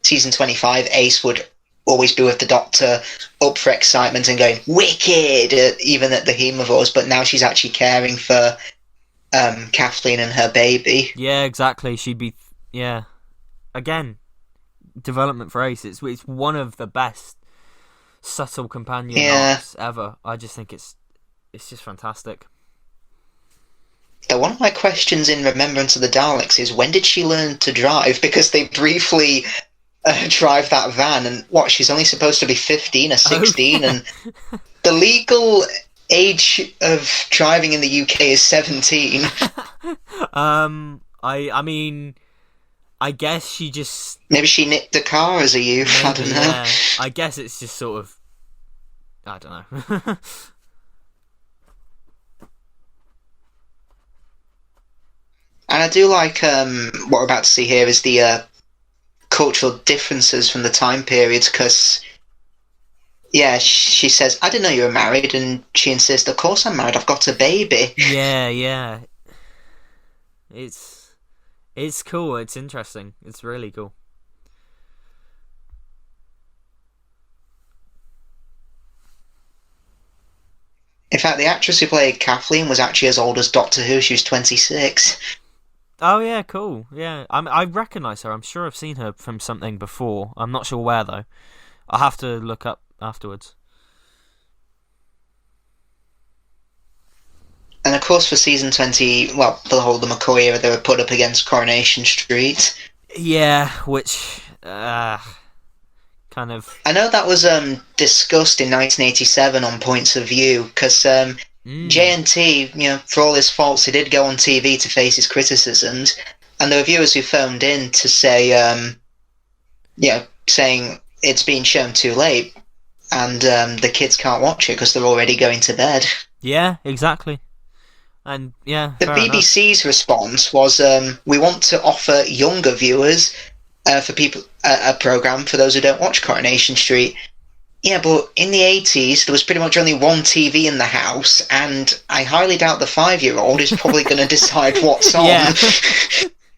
season 25, Ace would always be with the Doctor, up for excitement and going, wicked, even at the Hemivores, but now she's actually caring for Kathleen and her baby. Yeah, exactly. She'd be, again, development for Ace. It's one of the best subtle companion arcs ever. I just think it's just fantastic. One of my questions in Remembrance of the Daleks is, when did she learn to drive? Because they briefly drive that van, and she's only supposed to be 15 or 16, and the legal age of driving in the UK is 17. I mean, I guess she just... Maybe she nicked a car as a youth, I don't know. Yeah. I guess it's just sort of... I don't know. And I do like what we're about to see here is the cultural differences from the time periods, because, she says, I didn't know you were married, and she insists, of course I'm married, I've got a baby. Yeah. It's cool, it's interesting, it's really cool. In fact, the actress who played Kathleen was actually as old as Doctor Who. She was 26. Oh yeah, cool. Yeah, I recognise her. I'm sure I've seen her from something before. I'm not sure where though. I'll have to look up afterwards. And of course, for season 20, for the whole of the McCoy era, they were put up against Coronation Street. Yeah, which kind of. I know that was discussed in 1987 on Points of View, because JNT, for all his faults, he did go on TV to face his criticisms, and there were viewers who phoned in to say, saying it's been shown too late, and the kids can't watch it because they're already going to bed. Yeah, exactly. And the BBC's response was, we want to offer younger viewers for people a programme for those who don't watch Coronation Street. Yeah, but in the 80s, there was pretty much only one TV in the house, and I highly doubt the 5-year-old is probably going to decide what's on. Yeah.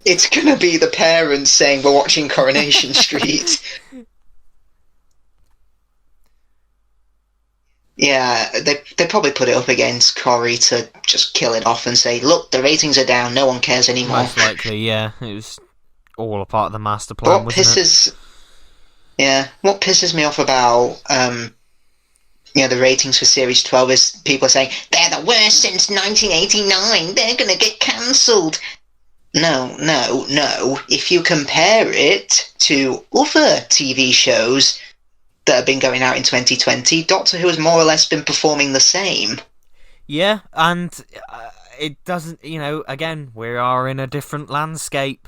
It's going to be the parents saying, we're watching Coronation Street. Yeah, they probably put it up against Corey to just kill it off and say, look, the ratings are down, no one cares anymore. Most likely, yeah. It was all a part of the master But plan, wasn't it? Yeah, what pisses me off about the ratings for Series 12 is people are saying, they're the worst since 1989, they're gonna get cancelled. No. If you compare it to other TV shows that have been going out in 2020, Doctor Who has more or less been performing the same. Yeah, and it doesn't, again, we are in a different landscape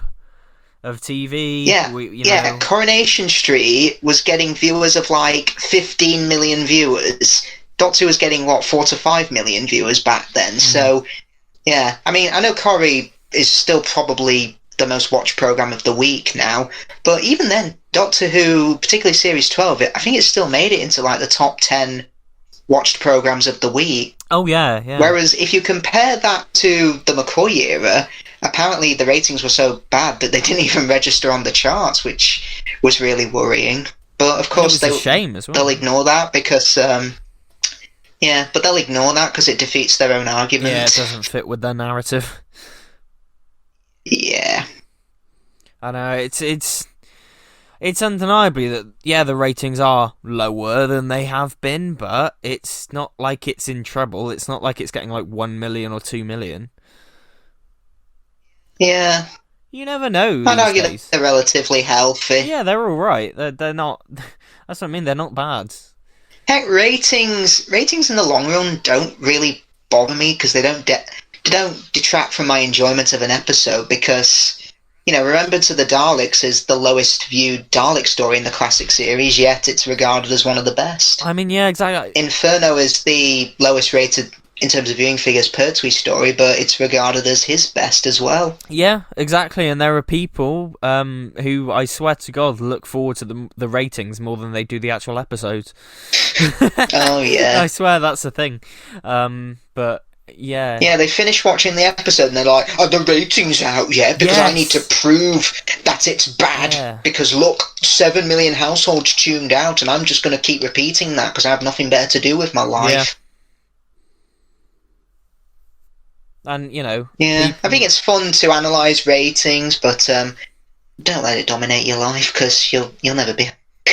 of TV. Yeah, Coronation Street was getting viewers of like 15 million viewers. Doctor Who was getting, 4 to 5 million viewers back then. So, yeah, I mean, I know Corey is still probably the most watched programme of the week now, but even then, Doctor Who, particularly Series 12, I think it still made it into like the top 10 watched programmes of the week. Oh, yeah. Whereas if you compare that to the McCoy era, apparently the ratings were so bad that they didn't even register on the charts, which was really worrying. But of course, it was a shame as well. They'll ignore that because, they'll ignore that because it defeats their own argument. Yeah, it doesn't fit with their narrative. Yeah. I know, it's undeniably that, the ratings are lower than they have been, but it's not like it's in trouble. It's not like it's getting like 1 million or 2 million. Yeah. You never know. I'd argue that they're relatively healthy. Yeah, they're all right. They're not. That's what I mean. They're not bad. Heck, ratings in the long run don't really bother me because they don't detract from my enjoyment of an episode because, Remembrance of the Daleks is the lowest viewed Dalek story in the classic series, yet it's regarded as one of the best. I mean, yeah, exactly. Inferno is the lowest rated in terms of viewing figures per Twee story, but it's regarded as his best as well. Yeah, exactly, and there are people who, I swear to God, look forward to the ratings more than they do the actual episodes. Oh, yeah. I swear that's a thing. But, yeah. Yeah, they finish watching the episode and they're like, are the ratings out yet? Because I need to prove that it's bad. Because look, 7 million households tuned out and I'm just going to keep repeating that because I have nothing better to do with my life. Yeah. And, I think it's fun to analyse ratings, but don't let it dominate your life because you'll never be.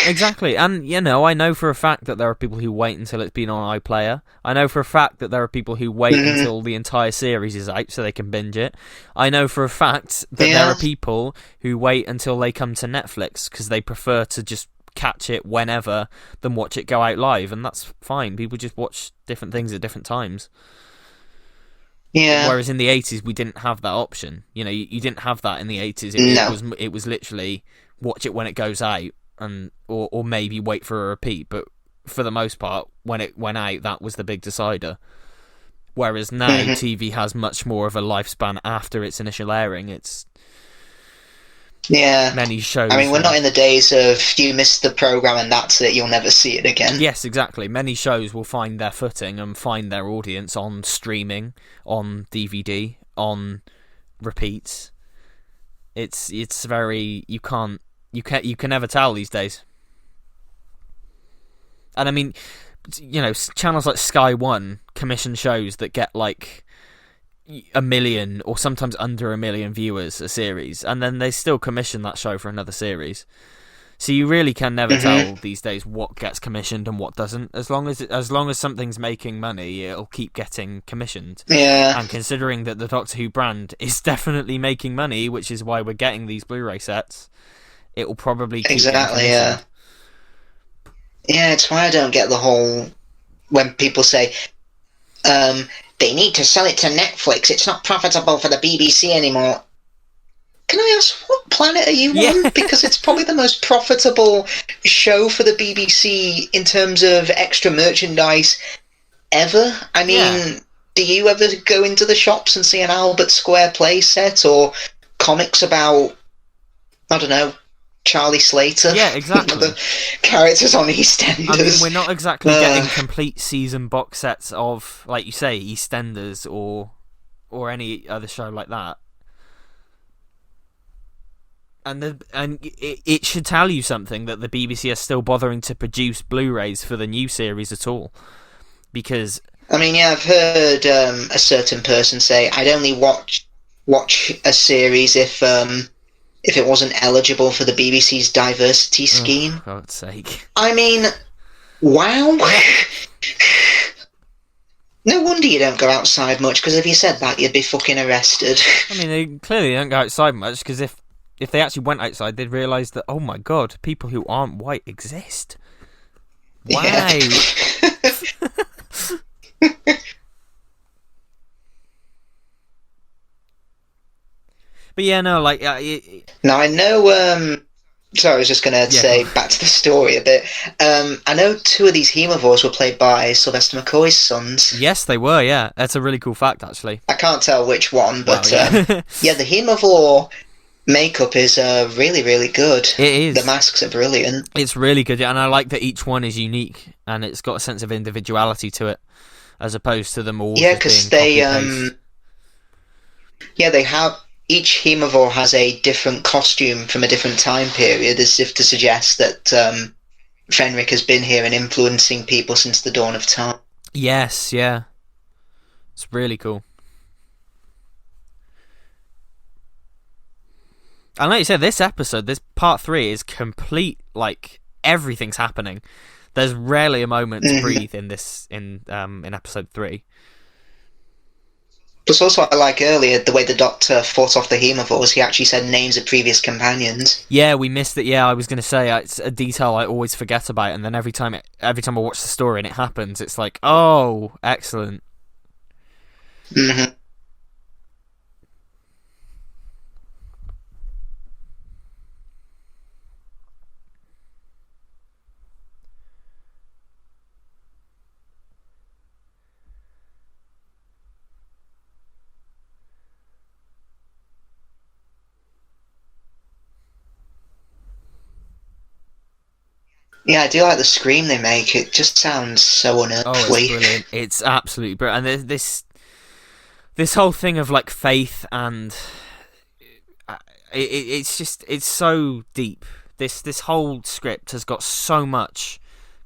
Exactly, and I know for a fact that there are people who wait until it's been on iPlayer. I know for a fact that there are people who wait until the entire series is out so they can binge it. I know for a fact that there are people who wait until they come to Netflix because they prefer to just catch it whenever than watch it go out live, and that's fine. People just watch different things at different times. Yeah. Whereas in the 80s, we didn't have that option. You didn't have that in the 80s. It was literally watch it when it goes out, or maybe wait for a repeat. But for the most part, when it went out, that was the big decider. Whereas now, TV has much more of a lifespan after its initial airing. It's many shows. I mean, we're not in the days of you missed the programme and that's it, you'll never see it again. Yes, exactly. Many shows will find their footing and find their audience on streaming, on DVD, on repeats. It's very you can never tell these days. And I mean, channels like Sky One commission shows that get like 1 million or sometimes under 1 million viewers a series, and then they still commission that show for another series. So you really can never tell these days what gets commissioned and what doesn't. As long as something's making money, it'll keep getting commissioned. Yeah. And considering that the Doctor Who brand is definitely making money, which is why we're getting these Blu-ray sets, it will probably keep exactly. Yeah. Yeah, it's why I don't get the whole when people say, they need to sell it to Netflix. It's not profitable for the BBC anymore. Can I ask, what planet are you on? Because it's probably the most profitable show for the BBC in terms of extra merchandise ever. I mean, do you ever go into the shops and see an Albert Square play set or comics about, I don't know, Charlie Slater? Yeah, exactly. One of the characters on EastEnders. I mean, we're not exactly getting complete season box sets of, like you say, EastEnders or any other show like that. And it should tell you something that the BBC are still bothering to produce Blu-rays for the new series at all. because I mean, yeah, I've heard a certain person say, "I'd only watch a series if it wasn't eligible for the BBC's diversity scheme." For God's sake. I mean, wow. No wonder you don't go outside much, because if you said that, you'd be fucking arrested. I mean, they clearly don't go outside much, because if they actually went outside, they'd realise that, oh my god, people who aren't white exist. Wow. Yeah. But yeah, no, like... Now, I know... Sorry, I was just going to say, back to the story a bit. I know 2 of these Hemivores were played by Sylvester McCoy's sons. Yes, they were, yeah. That's a really cool fact, actually. I can't tell which one, but Well, yeah, the Hemivore makeup is really, really good. It is. The masks are brilliant. It's really good, and I like that each one is unique, and it's got a sense of individuality to it, as opposed to them all Yeah, because they have... Each Hemivore has a different costume from a different time period, as if to suggest that Fenric has been here and influencing people since the dawn of time. Yes, yeah. It's really cool. And like you said, this episode, this part 3 is complete, like, everything's happening. There's rarely a moment to breathe in this, in episode 3. Plus also, I like earlier, the way the Doctor fought off the Hemivores, he actually said names of previous companions. Yeah, we missed it. Yeah, I was going to say, it's a detail I always forget about, and then every time I watch the story and it happens, it's like, oh, excellent. Mm-hmm. Yeah, I do like the scream they make. It just sounds so unearthly. Oh, it's brilliant. It's absolutely brilliant. And this whole thing of, like, faith and... it's so deep. This whole script has got so much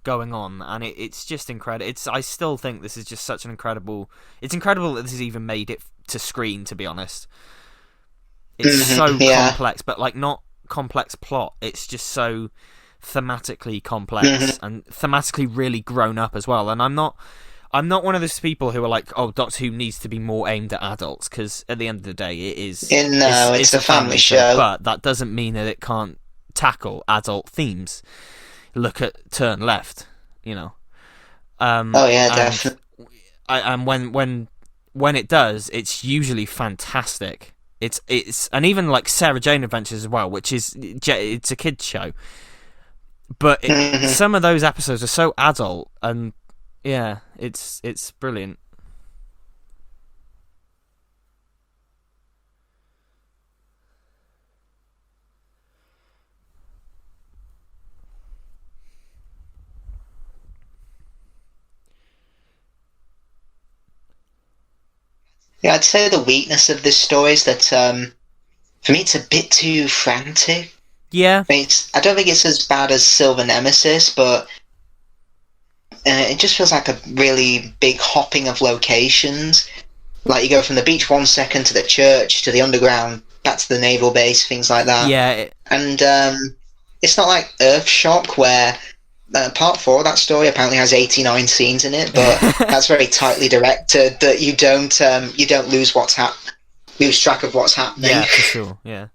going on, and it's just incredible. I still think this is just such an incredible... It's incredible that this has even made it to screen, to be honest. It's so complex, but, like, not complex plot. It's just so... thematically complex and thematically really grown up as well. And I'm not one of those people who are like, oh, Doctor Who needs to be more aimed at adults, because at the end of the day it is it's a family show, but that doesn't mean that it can't tackle adult themes. Look at Turn Left, you know. Oh yeah, definitely. And when it does, it's usually fantastic. It's and even like Sarah Jane Adventures as well, which is it's a kids show. But some of those episodes are so adult, and yeah, it's brilliant. Yeah, I'd say the weakness of this story is that for me it's a bit too frantic. Yeah. I don't think it's as bad as Silver Nemesis, but it just feels like a really big hopping of locations. Like, you go from the beach 1 second to the church, to the underground, back to the naval base, things like that. Yeah. And it's not like Earthshock, where part 4 of that story apparently has 89 scenes in it, but that's very tightly directed, that you don't lose lose track of what's happening. Yeah, for sure, yeah.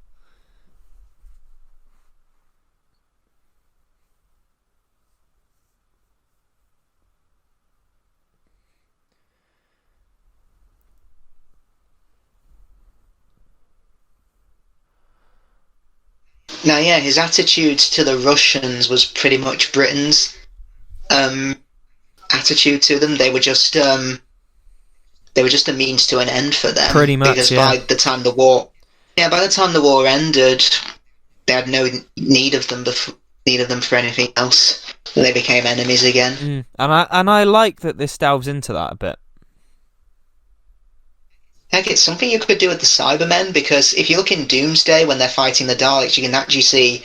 Now, yeah, his attitude to the Russians was pretty much Britain's attitude to them. They were just a means to an end for them. Pretty much, because yeah. by the time the war ended, they had no need of them for anything else. They became enemies again. And I like that this delves into that a bit. Heck, it's something you could do with the Cybermen, because if you look in Doomsday when they're fighting the Daleks, you can actually see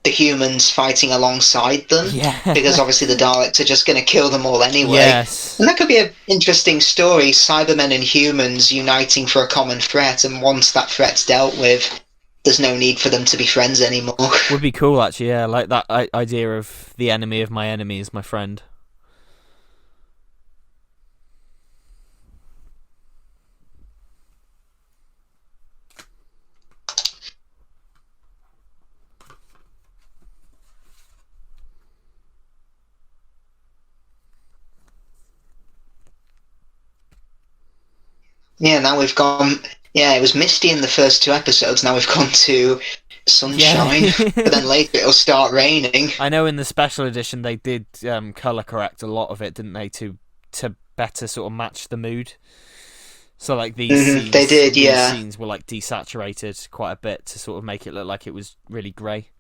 the humans fighting alongside them, Yeah. because obviously the Daleks are just going to kill them all anyway. Yes. And that could be an interesting story, Cybermen and humans uniting for a common threat, and once that threat's dealt with, there's no need for them to be friends anymore. Would be cool, actually, yeah, like that idea of the enemy of my enemy is my friend. Yeah, now we've gone... Yeah, it was misty in the first 2 episodes, now we've gone to sunshine, Yeah. but then later it'll start raining. I know in the special edition they did colour correct a lot of it, didn't they, to better sort of match the mood. So like these scenes, they did, yeah. These scenes were like desaturated quite a bit to sort of make it look like it was really grey.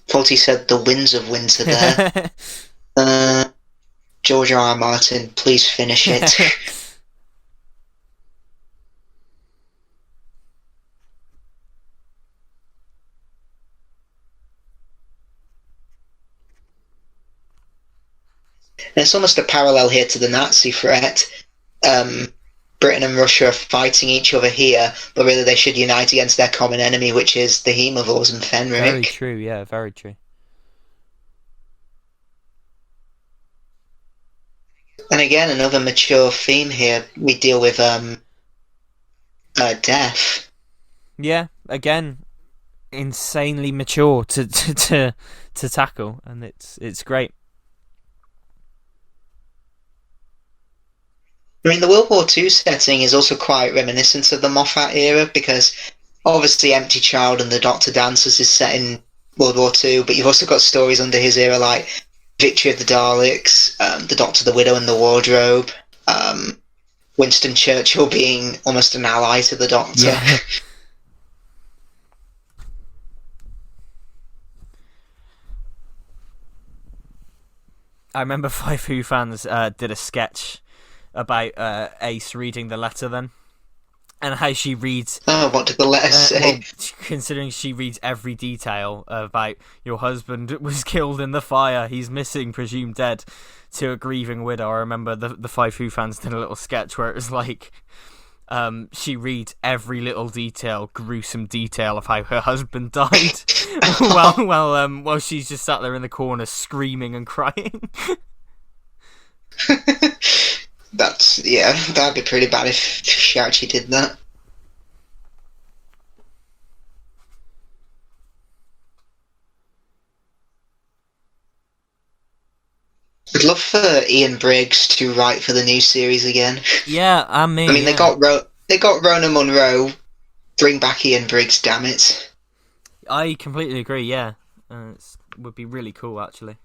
Faulty said the winds of winter there. George R. R. Martin, please finish it. It's almost a parallel here to the Nazi threat. Britain and Russia are fighting each other here, but really they should unite against their common enemy, which is the Hemivores and Fenric. Very true, yeah, very true. And again, another mature theme here. We deal with death. Yeah, again, insanely mature to tackle, and it's great. I mean, the World War II setting is also quite reminiscent of the Moffat era, because obviously Empty Child and the Doctor Dancers is set in World War II, but you've also got stories under his era like Victory of the Daleks, The Doctor, the Widow and the Wardrobe, Winston Churchill being almost an ally to the Doctor. Yeah. I remember Five Who fans did a sketch about Ace reading the letter then, and how she reads... Oh, what did the letter say? Well, considering she reads every detail about your husband was killed in the fire, he's missing, presumed dead, to a grieving widow. I remember the Five Who fans did a little sketch where it was like... she reads every little gruesome detail of how her husband died, while she's just sat there in the corner screaming and crying. That'd be pretty bad if she actually did that. I'd love for Ian Briggs to write for the new series again. Yeah, I mean, they got Rona Munro. Bring back Ian Briggs, damn it! I completely agree. Yeah, it would be really cool, actually.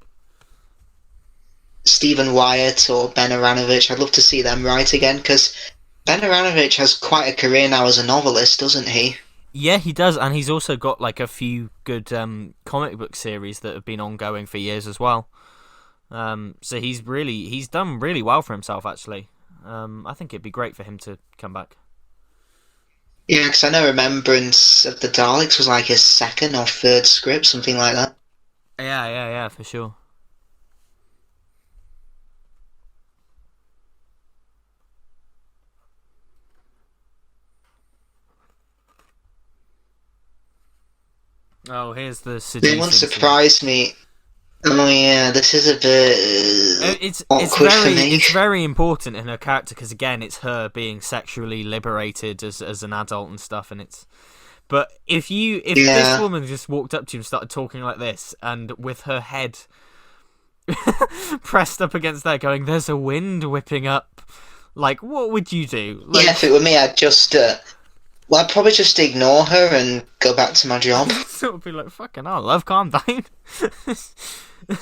Stephen Wyatt or Ben Aranovich, I'd love to see them write again, because Ben Aranovich has quite a career now as a novelist, doesn't he? Yeah, he does, and he's also got like a few good comic book series that have been ongoing for years as well. So he's done really well for himself, actually. I think it'd be great for him to come back. Yeah, because I know Remembrance of the Daleks was like his 2nd or 3rd script, something like that. Yeah, for sure. Oh, here's the seducing. It won't surprise me. Oh yeah, this is a bit awkward for me. It's very important in her character because again, it's her being sexually liberated as an adult and stuff, and it's. But if this woman just walked up to you and started talking like this, and with her head pressed up against there, going, "There's a wind whipping up," like what would you do? Like, yeah, if it were me, I'd just. I'd probably just ignore her and go back to my job. So it would be like, fucking hell, love, calm down.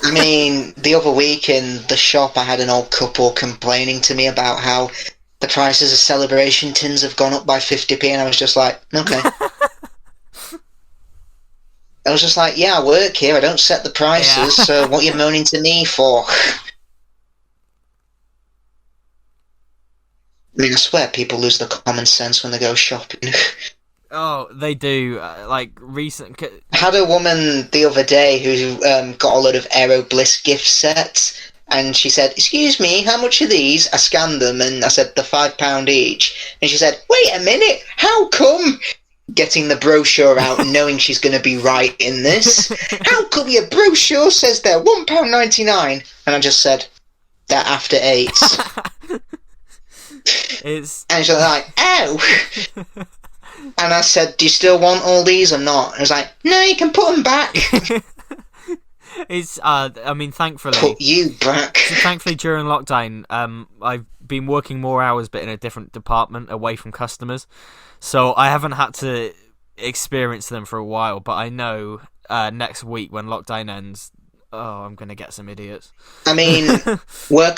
I mean, the other week in the shop, I had an old couple complaining to me about how the prices of celebration tins have gone up by 50p, and I was just like, okay. I was just like, yeah, I work here, I don't set the Yeah. prices, so what are you moaning to me for? I mean, I swear people lose their common sense when they go shopping. Oh, they do. Like recent. I had a woman the other day who got a load of Aero Bliss gift sets, and she said, "Excuse me, how much are these?" I scanned them, and I said, "They're £5 each." And she said, "Wait a minute, how come?" Getting the brochure out, knowing she's going to be right in this. "How come your brochure says they're £1.99?" And I just said, "They're after 8s." It's And she's like, "Oh." And I said, "Do you still want all these or not?" And I was like, "No, you can put them back." it's. I mean, thankfully, Put you back. thankfully during lockdown, I've been working more hours, but in a different department, away from customers. So I haven't had to experience them for a while. But I know next week when lockdown ends, I'm gonna get some idiots. I mean, work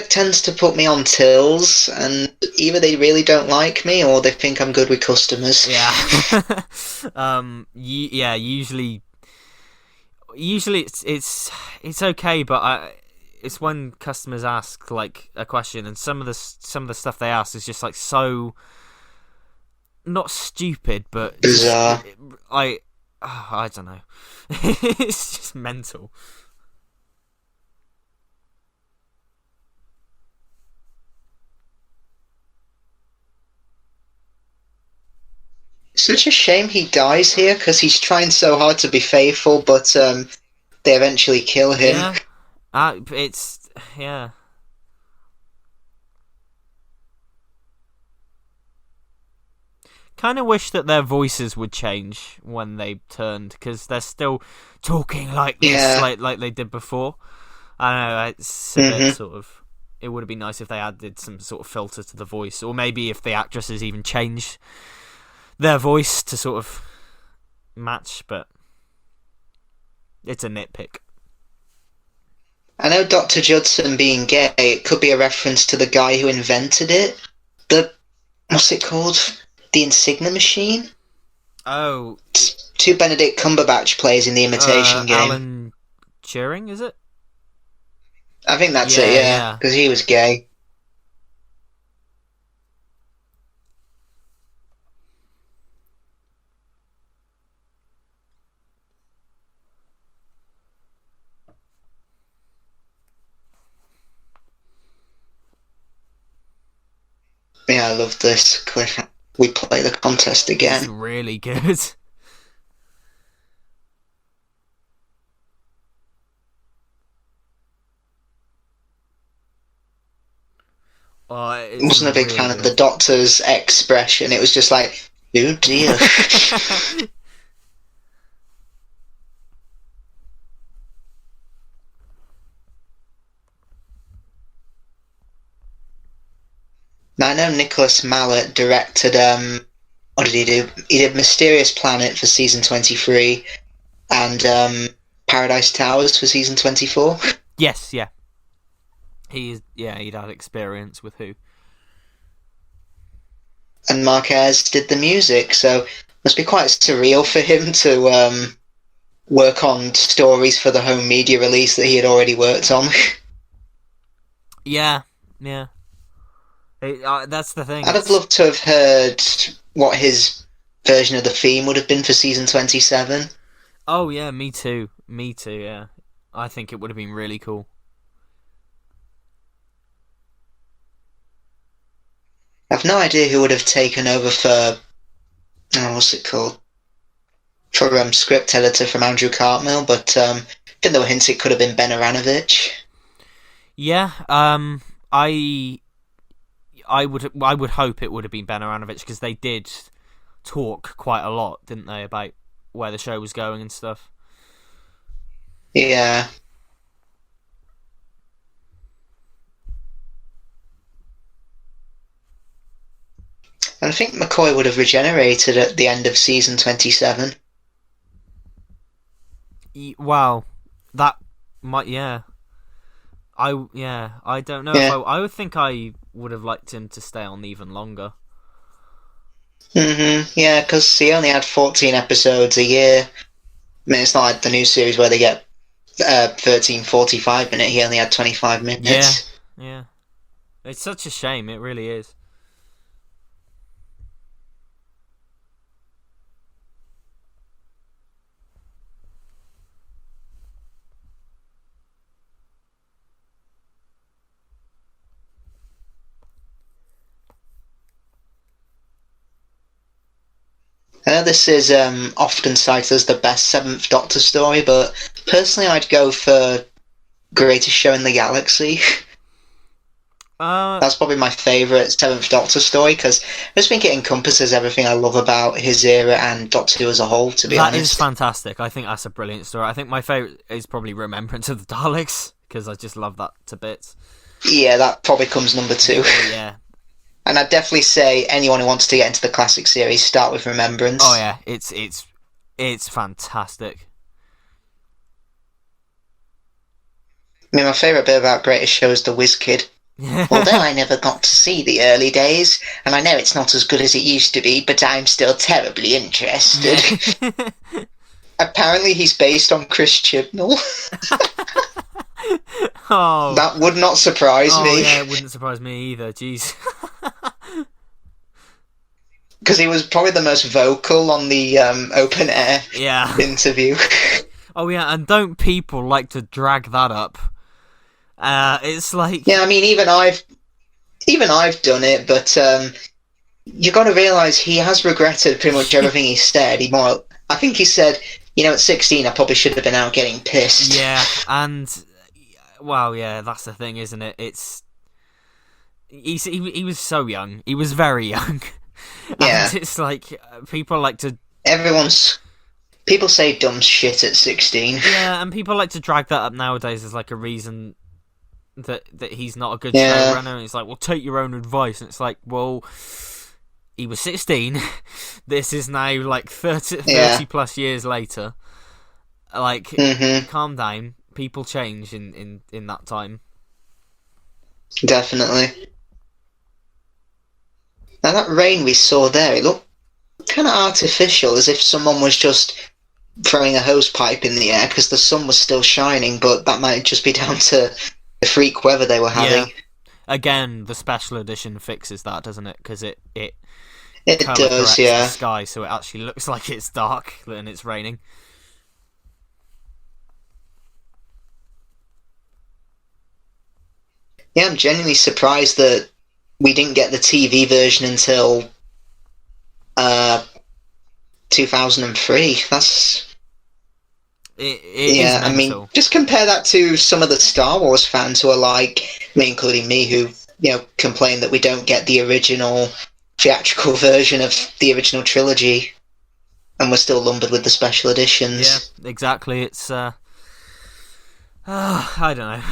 tends to put me on tills, and either they really don't like me or they think I'm good with customers. Yeah. Yeah. Usually it's okay, but it's when customers ask like a question, and some of the stuff they ask is just like so not stupid, but Bizarre. I don't know. It's just mental. Such a shame he dies here, because he's trying so hard to be faithful, but they eventually kill him. Yeah. It's yeah. Kind of wish that their voices would change when they turned, because they're still talking like this, Yeah. like they did before. I don't know. It's a bit sort of. It would have been nice if they added some sort of filter to the voice, or maybe if the actresses even changed their voice to sort of match. But it's a nitpick. I know Dr. Judson being gay, it could be a reference to the guy who invented it. What's it called? The Insignia Machine? Oh, It's who Benedict Cumberbatch plays in the Imitation Game. Alan Turing, is it? I think that's Yeah, it, yeah. because he was gay. Yeah, I love this cliff. We play the contest It's again. really good. Oh, I wasn't a big really fan of the good. Doctor's expression. It was just like, oh dear. Now, I know Nicholas Mallet directed, what did he do? He did Mysterious Planet for season 23 and Paradise Towers for season 24. Yes, yeah. He'd had experience with who. And Marquez did the music, so it must be quite surreal for him to work on stories for the home media release that he had already worked on. Yeah, yeah. That's the thing. I'd have loved to have heard what his version of the theme would have been for season 27. Oh yeah, me too. Me too. Yeah, I think it would have been really cool. I've no idea who would have taken over for, what's it called? For script editor from Andrew Cartmill, but I think there were hints it could have been Ben Aranovich. Yeah. I would hope it would have been Ben Aranovich, because they did talk quite a lot, didn't they, about where the show was going and stuff. Yeah. And I think McCoy would have regenerated at the end of season 27. Wow, that might I don't know. Yeah. If I would think I would have liked him to stay on even longer. Yeah, because he only had 14 episodes a year. I mean, it's not like the new series where they get 13, 45 minutes. He only had 25 minutes. Yeah. It's such a shame. It really is. I know this is often cited as the best Seventh Doctor story, but personally I'd go for Greatest Show in the Galaxy. That's probably my favourite Seventh Doctor story, because I just think it encompasses everything I love about his era and Doctor Who as a whole, to be honest. That is fantastic. I think that's a brilliant story. I think my favourite is probably Remembrance of the Daleks, because I just love that to bits. Yeah, that probably comes number 2. Yeah. And I'd definitely say anyone who wants to get into the classic series, start with Remembrance. Oh yeah, it's fantastic. I mean, my favourite bit about Greatest Show is the Whiz Kid. Although I never got to see the early days, and I know it's not as good as it used to be, but I'm still terribly interested. Apparently he's based on Chris Chibnall. Oh, that would not surprise me. Yeah, it wouldn't surprise me either. Jeez. Because he was probably the most vocal on the open air interview. Oh yeah, and don't people like to drag that up? It's like... Yeah, I mean, even I've done it, but you got to realise he has regretted pretty much everything he said. I think he said, at 16 I probably should have been out getting pissed. Yeah, and... Well, yeah, that's the thing, isn't it? He was so young. He was very young. Yeah. And it's like, people like to... People say dumb shit at 16. Yeah, and people like to drag that up nowadays as like a reason that he's not a good showrunner. And it's like, well, take your own advice. And it's like, well, he was 16. This is now like 30 plus years later. Like, calm down. People change in that time. Definitely. Now that rain we saw there, it looked kind of artificial, as if someone was just throwing a hose pipe in the air, because the sun was still shining, but that might just be down to the freak weather they were having. Yeah. Again, the special edition fixes that, doesn't it? Because it does, yeah. The sky, so it actually looks like it's dark and it's raining. Yeah, I'm genuinely surprised that we didn't get the TV version until 2003. That's... It is mental. I mean, just compare that to some of the Star Wars fans who are like, including me, who, complain that we don't get the original theatrical version of the original trilogy, and we're still lumbered with the special editions. Yeah, exactly. It's, I don't know.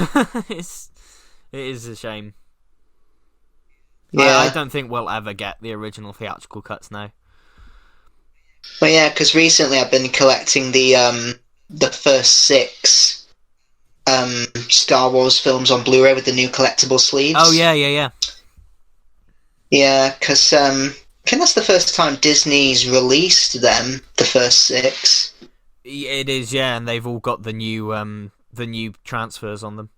It is a shame. Yeah. I don't think we'll ever get the original theatrical cuts now. Well, yeah, because recently I've been collecting the first 6 Star Wars films on Blu-ray with the new collectible sleeves. Oh, yeah. Yeah, because I think that's the first time Disney's released them, the first 6. It is, yeah, and they've all got the new transfers on them.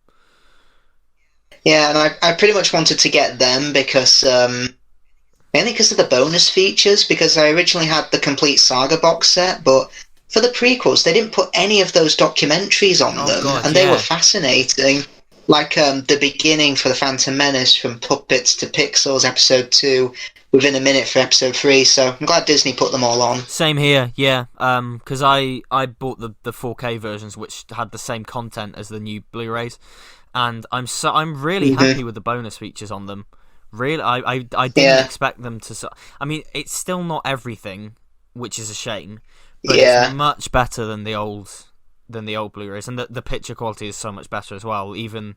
Yeah, and I pretty much wanted to get them because, mainly because of the bonus features, because I originally had the complete saga box set, but for the prequels, they didn't put any of those documentaries on them, God, and they were fascinating. Like the beginning for The Phantom Menace, from Puppets to Pixels, Episode 2, within a minute for Episode 3, so I'm glad Disney put them all on. Same here, yeah, because I bought the 4K versions, which had the same content as the new Blu-rays, and I'm really happy with the bonus features on them. Really, I didn't expect them to... I mean, it's still not everything, which is a shame, but it's much better than the old Blu-rays, and the picture quality is so much better as well. Even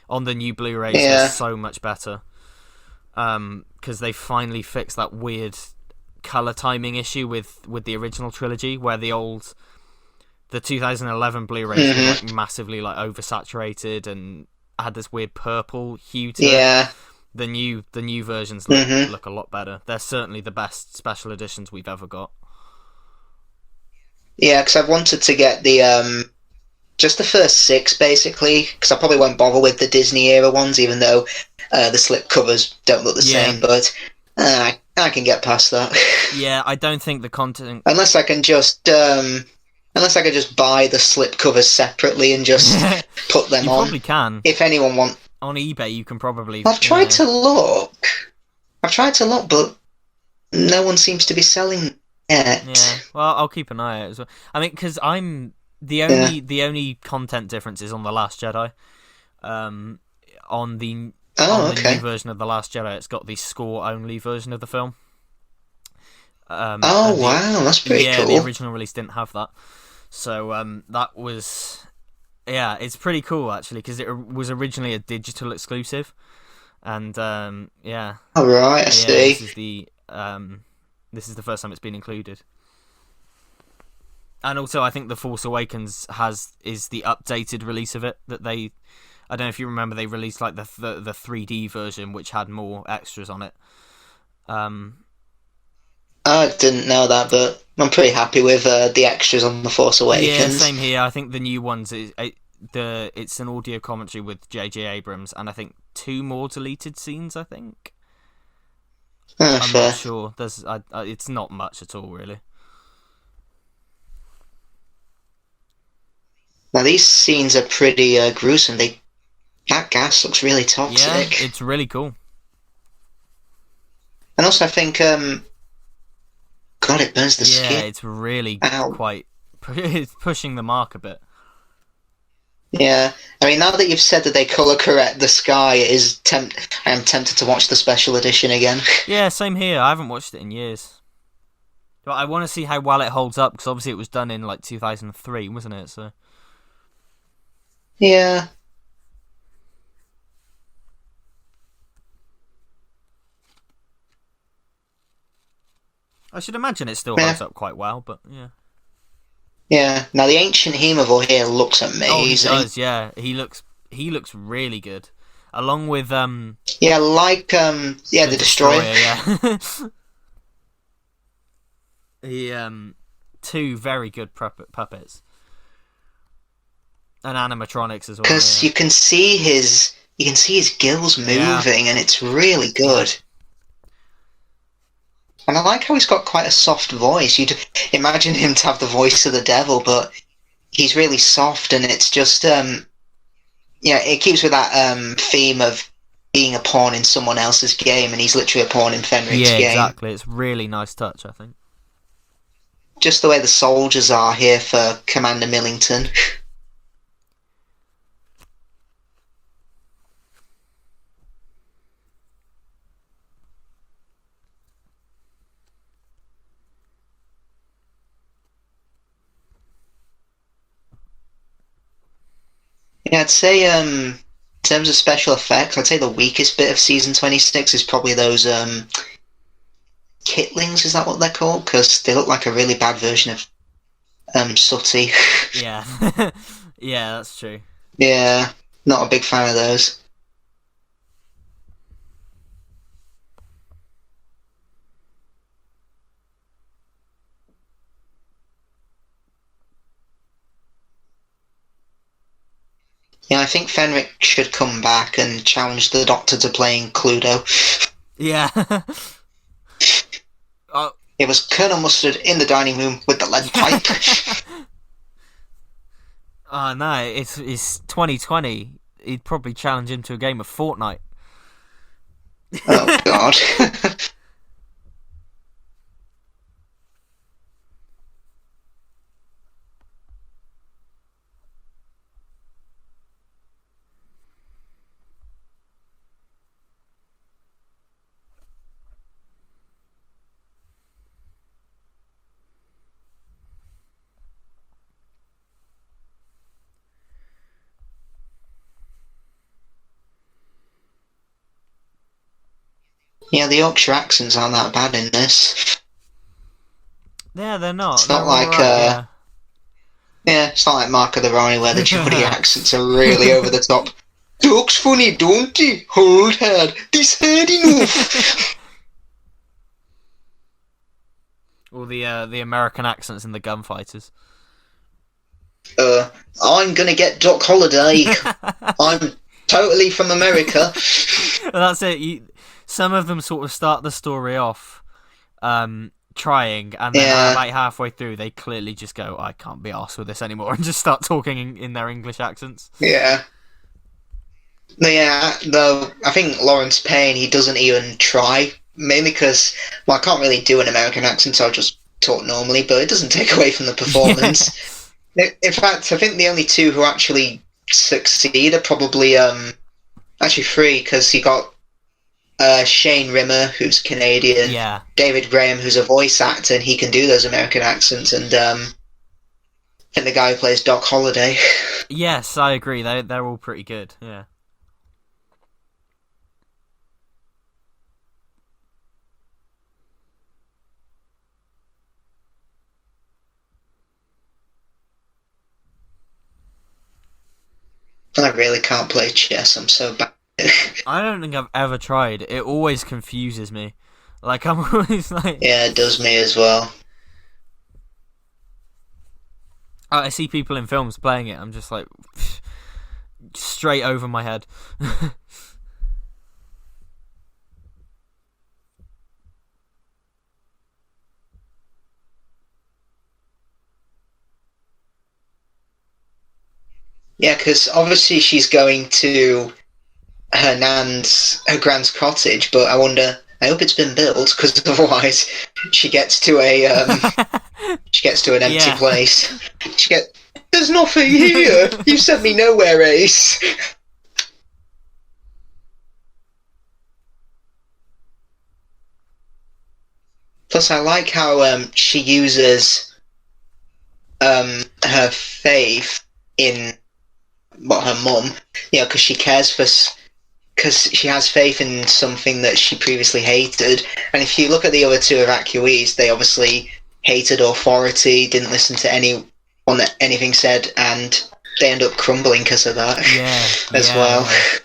on the new Blu-rays, they're so much better, because they finally fixed that weird color timing issue with the original trilogy, where the 2011 Blu-rays were like massively like oversaturated and had this weird purple hue to it. The new versions look a lot better. They're certainly the best special editions we've ever got. Yeah, because I've wanted to get the just the first 6 basically, because I probably won't bother with the Disney era ones, even though the slip covers don't look the same. But I can get past that. Yeah, I don't think the content. Unless I can just buy the slip covers separately and just put them you on. You probably can. If anyone wants. On eBay, you can probably. I've tried to look, but no one seems to be selling it. Yeah, well, I'll keep an eye out as well. I mean, because I'm the only content difference is on The Last Jedi. On the new version of The Last Jedi, it's got the score-only version of the film. Wow, that's pretty cool. Yeah, the original release didn't have that. So that was... Yeah, it's pretty cool, actually, because it was originally a digital exclusive. And, yeah. All right, I see. This is the first time it's been included. And also, I think The Force Awakens is the updated release of it that they... I don't know if you remember, they released like the 3D version, which had more extras on it. I didn't know that, but I'm pretty happy with the extras on The Force Awakens. Yeah, same here. I think the new ones it's an audio commentary with J.J. Abrams, and I think 2 more deleted scenes. I think. I'm fair. not sure. It's not much at all, really. Now these scenes are pretty gruesome. That gas looks really toxic. Yeah, it's really cool. And also, I think, God, it burns the skin. Yeah, it's really quite. It's pushing the mark a bit. Yeah, I mean, now that you've said that they colour correct the sky, I am tempted to watch the special edition again. Yeah, same here. I haven't watched it in years. But I want to see how well it holds up, because obviously it was done in like 2003, wasn't it? So. Yeah. I should imagine it still holds up quite well, but yeah. Yeah. Now the ancient Hemovor here looks amazing. Oh, he does. Yeah, he looks really good, along with Yeah, like the Destroyer. Yeah. He 2 very good puppets, and animatronics as well. Because you can see his gills moving, and it's really good. And I like how he's got quite a soft voice. You'd imagine him to have the voice of the devil, but he's really soft, and it's just it keeps with that theme of being a pawn in someone else's game, and he's literally a pawn in Fenric's game. Yeah, exactly. It's really nice touch, I think. Just the way the soldiers are here for Commander Millington. Yeah, I'd say in terms of special effects, I'd say the weakest bit of Season 26 is probably those Kitlings, is that what they're called? Because they look like a really bad version of Sooty. Yeah. Yeah, that's true. Yeah, not a big fan of those. Yeah, I think Fenric should come back and challenge the Doctor to playing Cluedo. Yeah. It was Colonel Mustard in the dining room with the lead pipe. Oh no, it's 2020. He'd probably challenge him to a game of Fortnite. Oh God. Yeah, the Yorkshire accents aren't that bad in this. Yeah, they're not. It's not like it's not like Mark of the Rhino where the Geordie accents are really over the top. Talks funny, don't he? Hold head. This head enough. All the American accents in the gunfighters. I'm gonna get Doc Holliday. I'm totally from America. That's it. Some of them sort of start the story off trying, and then like halfway through, they clearly just go, "I can't be arsed with this anymore," and just start talking in their English accents. Yeah. Yeah, though I think Lawrence Payne, he doesn't even try, mainly because, well, I can't really do an American accent, so I'll just talk normally, but it doesn't take away from the performance. In fact, I think the only two who actually succeed are probably, actually three, because you got Shane Rimmer, who's Canadian, David Graham, who's a voice actor, and he can do those American accents, and I think the guy who plays Doc Holliday. Yes, I agree. They're all pretty good, yeah. I really can't play chess, I'm so bad. I don't think I've ever tried. It always confuses me. Like, I'm always like... Yeah, it does me as well. I see people in films playing it, I'm just like... straight over my head. Yeah, because obviously she's going to her grand's cottage, but I hope it's been built, because otherwise she gets to an empty place. There's nothing here. You sent me nowhere, Ace. Plus, I like how she uses her faith in her mum, because she because she has faith in something that she previously hated. And if you look at the other two evacuees, they obviously hated authority, didn't listen to anything said, and they end up crumbling because of that. As well. Yeah.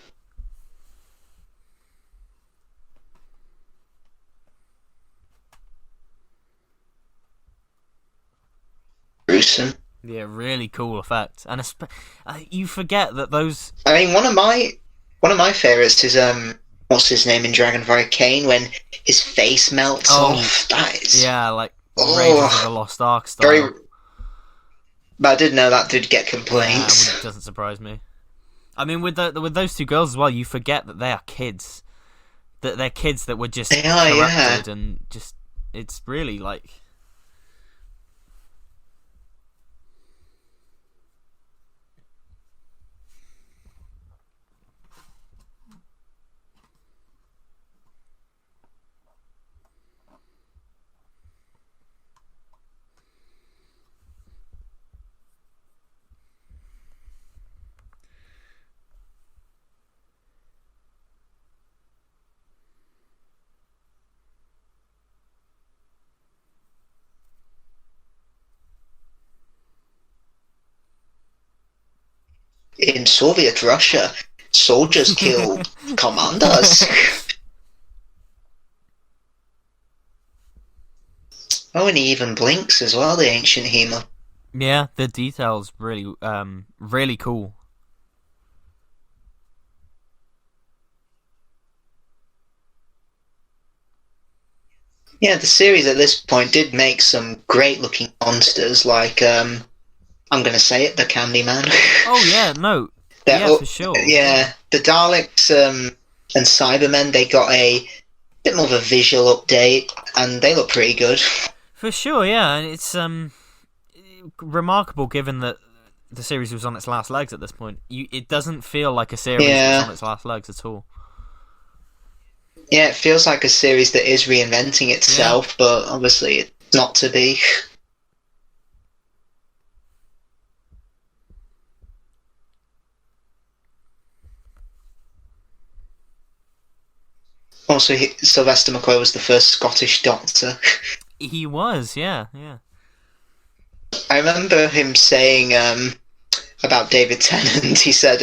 Gruesome. Yeah, really cool effect, and you forget that those. I mean, one of my favourites is what's his name in Dragonfire Kane, when his face melts off. That is like Raiders of the Lost Ark style. But I did know that did get complaints. Yeah, it doesn't surprise me. I mean, with those two girls as well, you forget that they are kids. That they're kids that were just corrupted and just. It's really like. In Soviet Russia, soldiers kill commanders. Oh, and he even blinks as well, the ancient Hema. Yeah, the details really, really cool. Yeah, the series at this point did make some great-looking monsters, like, I'm going to say it, the Candyman. Oh, yeah, no. For sure. Yeah, the Daleks and Cybermen, they got a bit more of a visual update, and they look pretty good. For sure, yeah, and it's remarkable given that the series was on its last legs at this point. It doesn't feel like a series that's on its last legs at all. Yeah, it feels like a series that is reinventing itself, but obviously it's not to be. Also, Sylvester McCoy was the first Scottish Doctor. He was, yeah. I remember him saying about David Tennant, he said,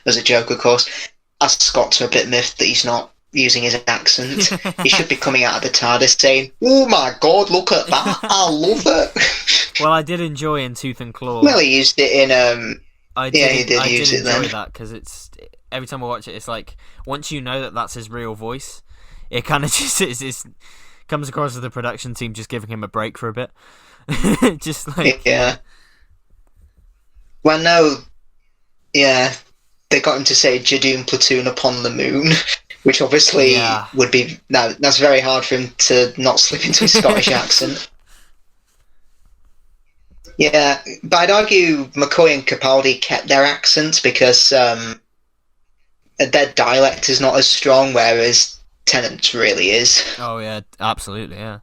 as a joke, of course, us Scots are a bit miffed that he's not using his accent. He should be coming out of the TARDIS saying, "Oh my God, look at that! I love it." Well, I did enjoy in Tooth and Claw. Well, he used it in I yeah, did. he did I use did it then. enjoy that because it's every time I watch it, it's like once you know that that's his real voice, it kind of just comes across as the production team just giving him a break for a bit, just like Yeah. Well, no, yeah, they got him to say Jadoon platoon upon the moon, which obviously Yeah. would be that's very hard for him to not slip into a Scottish accent. Yeah, but I'd argue McCoy and Capaldi kept their accents because their dialect is not as strong, whereas Tennant's really is. Oh yeah, absolutely, yeah.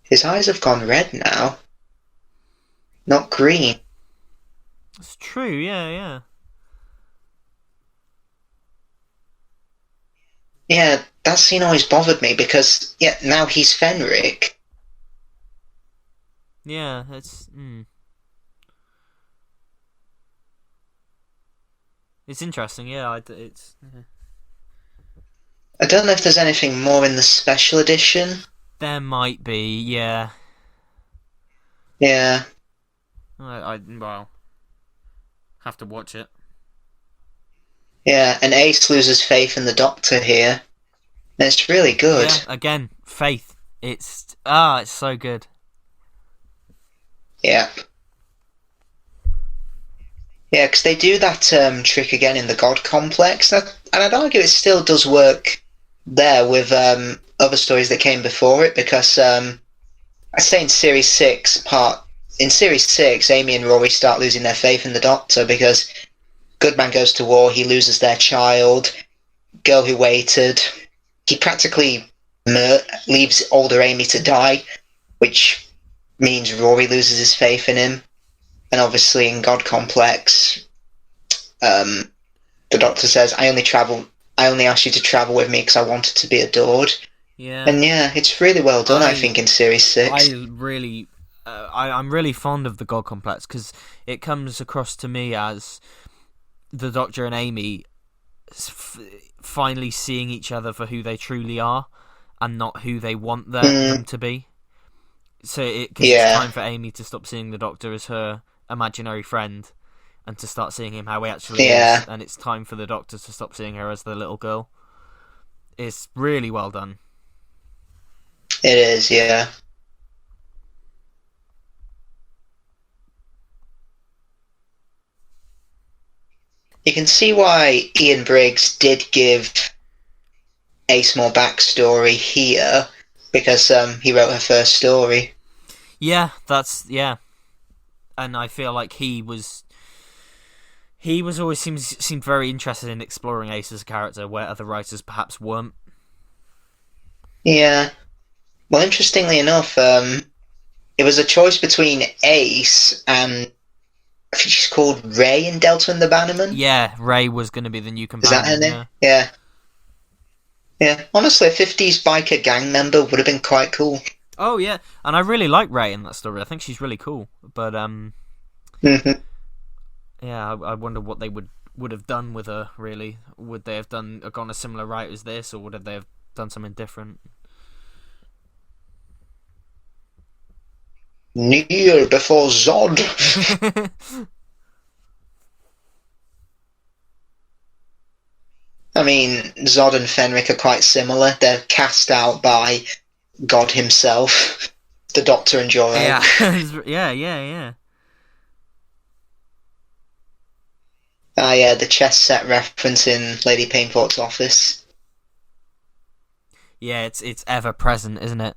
His eyes have gone red now, not green. It's true, yeah, yeah. Yeah, that scene always bothered me because, yeah, now he's Fenric. Yeah, it's it's interesting, yeah. It's I don't know if there's anything more in the special edition. there might be, yeah. Yeah, I well have to watch it. yeah, and Ace loses faith in the Doctor here. And it's really good. Yeah, again, faith. It's so good. Yeah. Yeah, because they do that trick again in the God Complex, and I'd argue it still does work there with other stories that came before it, because I say in Series 6, Amy and Rory start losing their faith in the Doctor because Goodman goes to war, he loses their child, Girl Who Waited, he practically leaves older Amy to die, which means Rory loses his faith in him. And obviously in God Complex, the Doctor says, I only asked you to travel with me because I wanted to be adored. Yeah. And yeah, it's really well done, I think, in Series 6. I'm really fond of the God Complex because it comes across to me as the Doctor and Amy finally seeing each other for who they truly are and not who they want them to be. So it's time for Amy to stop seeing the Doctor as her imaginary friend and to start seeing him how he actually is, and it's time for the Doctor to stop seeing her as the little girl. It's really well done. It is, yeah. You can see why Ian Briggs did give Ace more backstory here, because he wrote her first story. Yeah, and I feel like he was always seemed very interested in exploring Ace as a character where other writers perhaps weren't. Yeah. Well, interestingly enough, it was a choice between Ace and I think she's called Ray in Delta and the Bannerman. Yeah, Ray was going to be the new companion. Is that her name? Yeah. Yeah. Honestly, a 50s biker gang member would have been quite cool. Oh yeah, and I really like Ray in that story. I think she's really cool. But yeah, I wonder what they would have done with her. Really, would they have gone a similar route as this, or would they have done something different? Kneel before Zod. I mean, Zod and Fenric are quite similar. They're cast out by God himself, the Doctor and Jor-El. Yeah, yeah. Yeah, the chess set reference in Lady Painport's office. Yeah, it's ever present, isn't it?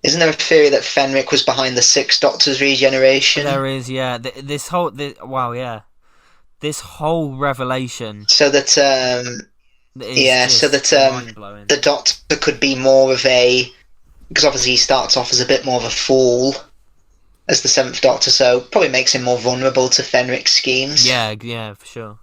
Isn't there a theory that Fenric was behind the Sixth Doctor's regeneration? There is, yeah. This whole revelation. So that the Doctor could be more of a, because obviously he starts off as a bit more of a fool as the Seventh Doctor, so probably makes him more vulnerable to Fenric's schemes. Yeah, for sure.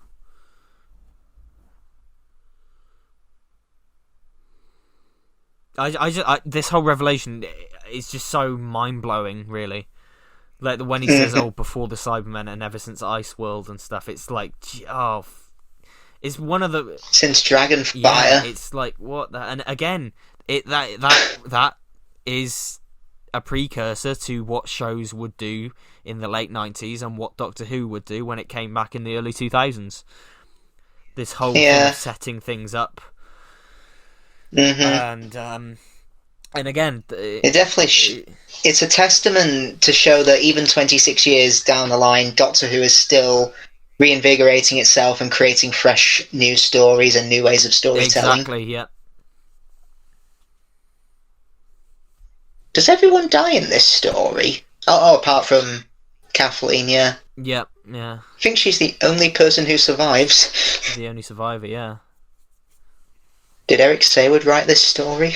this whole revelation is just so mind blowing, really. Like when he says, "Oh, before the Cybermen and ever since Ice World and stuff," it's like, it's one of the since Dragonfire. Yeah, it's like what the, and again, that is a precursor to what shows would do in the late 90s and what Doctor Who would do when it came back in the early 2000s. This whole thing of setting things up. And again, it definitely it's a testament to show that even 26 years down the line, Doctor Who is still reinvigorating itself and creating fresh new stories and new ways of storytelling. Exactly, yeah. Does everyone die in this story? Oh, apart from Kathleen, yeah. Yep, yeah. I think she's the only person who survives. The only survivor, yeah. Did Eric Saywood write this story?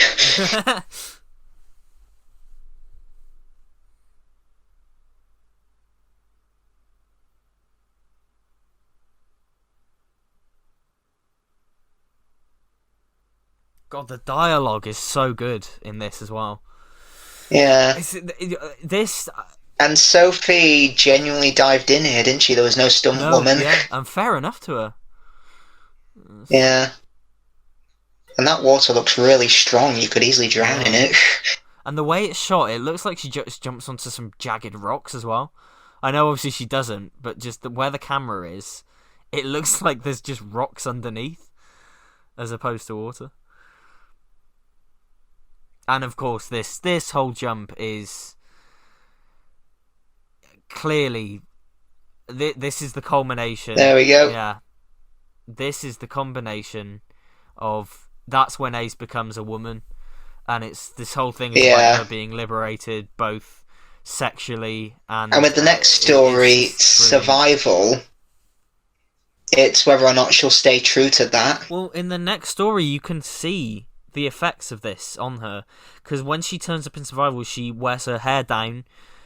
God, the dialogue is so good in this as well. Yeah. This... And Sophie genuinely dived in here, didn't she? There was no stunt woman. Yeah, and fair enough to her. Yeah. And that water looks really strong. You could easily drown in it. And the way it's shot, it looks like she just jumps onto some jagged rocks as well. I know obviously she doesn't, but just where the camera is, it looks like there's just rocks underneath as opposed to water. And of course, this whole jump is clearly... This is the culmination. There we go. Yeah. This is the combination of... That's when Ace becomes a woman. And it's this whole thing is about her being liberated, both sexually and... And with the next story, Survival, it's whether or not she'll stay true to that. Well, in the next story, you can see the effects of this on her, because when she turns up in Survival, she wears her hair down,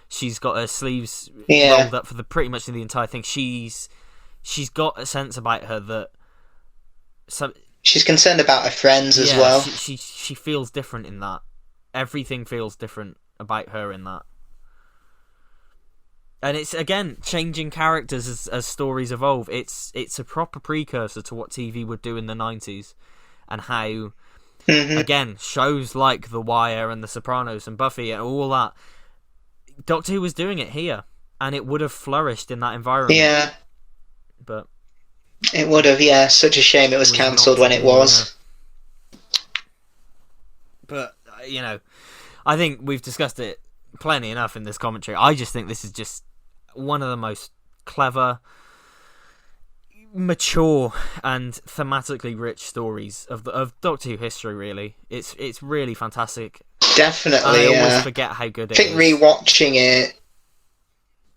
she's got her sleeves rolled up for pretty much the entire thing. She's got a sense about her that she's concerned about her friends as well. She feels different in that. Everything feels different about her in that. And it's, again, changing characters as stories evolve. It's a proper precursor to what TV would do in the 90s, and how again, shows like The Wire and The Sopranos and Buffy and all that, Doctor Who was doing it here, and it would have flourished in that environment. Yeah. But it would have, yeah. Such a shame it was cancelled when it was. Yeah. But, I think we've discussed it plenty enough in this commentary. I just think this is just one of the most clever, mature and thematically rich stories of Doctor Who history, really. It's really fantastic. Definitely, and I always forget how good it is. I think rewatching it,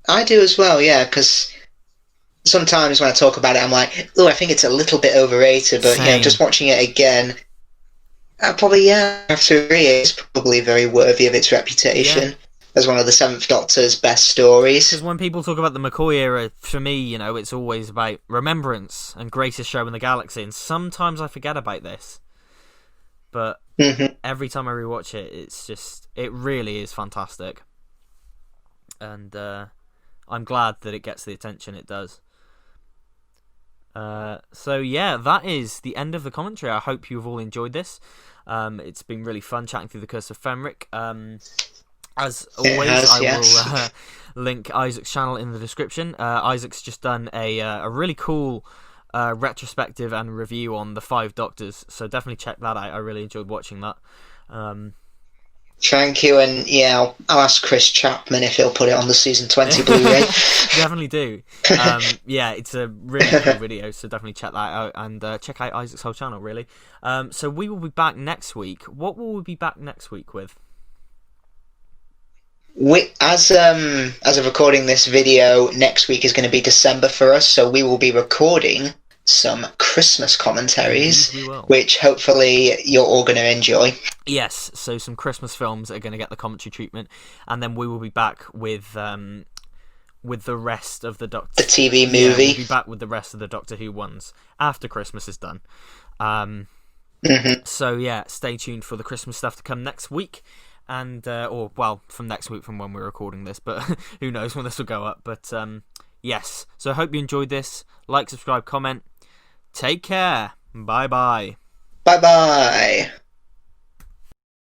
I do as well, yeah, because sometimes when I talk about it, I'm like, oh, I think it's a little bit overrated, but yeah, just watching it again, I probably, have to agree, it's probably very worthy of its reputation. As one of the Seventh Doctor's best stories. Because when people talk about the McCoy era, for me, it's always about Remembrance and Greatest Show in the Galaxy, and sometimes I forget about this. But every time I rewatch it, it really is fantastic. And I'm glad that it gets the attention it does. So yeah, that is the end of the commentary. I hope you've all enjoyed this. It's been really fun chatting through the Curse of Fenric. As always, I will link Isaac's channel in the description. Isaac's just done a really cool retrospective and review on the 5 Doctors, so definitely check that out. I really enjoyed watching that. Thank you, and I'll ask Chris Chapman if he'll put it on the season 20 Blu-ray. Definitely do. It's a really cool video, so definitely check that out, and check out Isaac's whole channel, really. So we will be back next week. What will we be back next week with? As of recording this video, next week is going to be December for us, so we will be recording some Christmas commentaries, which hopefully you're all going to enjoy. Yes, so some Christmas films are going to get the commentary treatment, and then we will be back with the rest of the Doctor... The TV movie. We'll be back with the rest of the Doctor Who ones after Christmas is done. Mm-hmm. So yeah, stay tuned for the Christmas stuff to come next week. And from next week from when we're recording this, but who knows when this will go up. But yes, so I hope you enjoyed this. Like, subscribe, comment. Take care. Bye bye. Bye bye.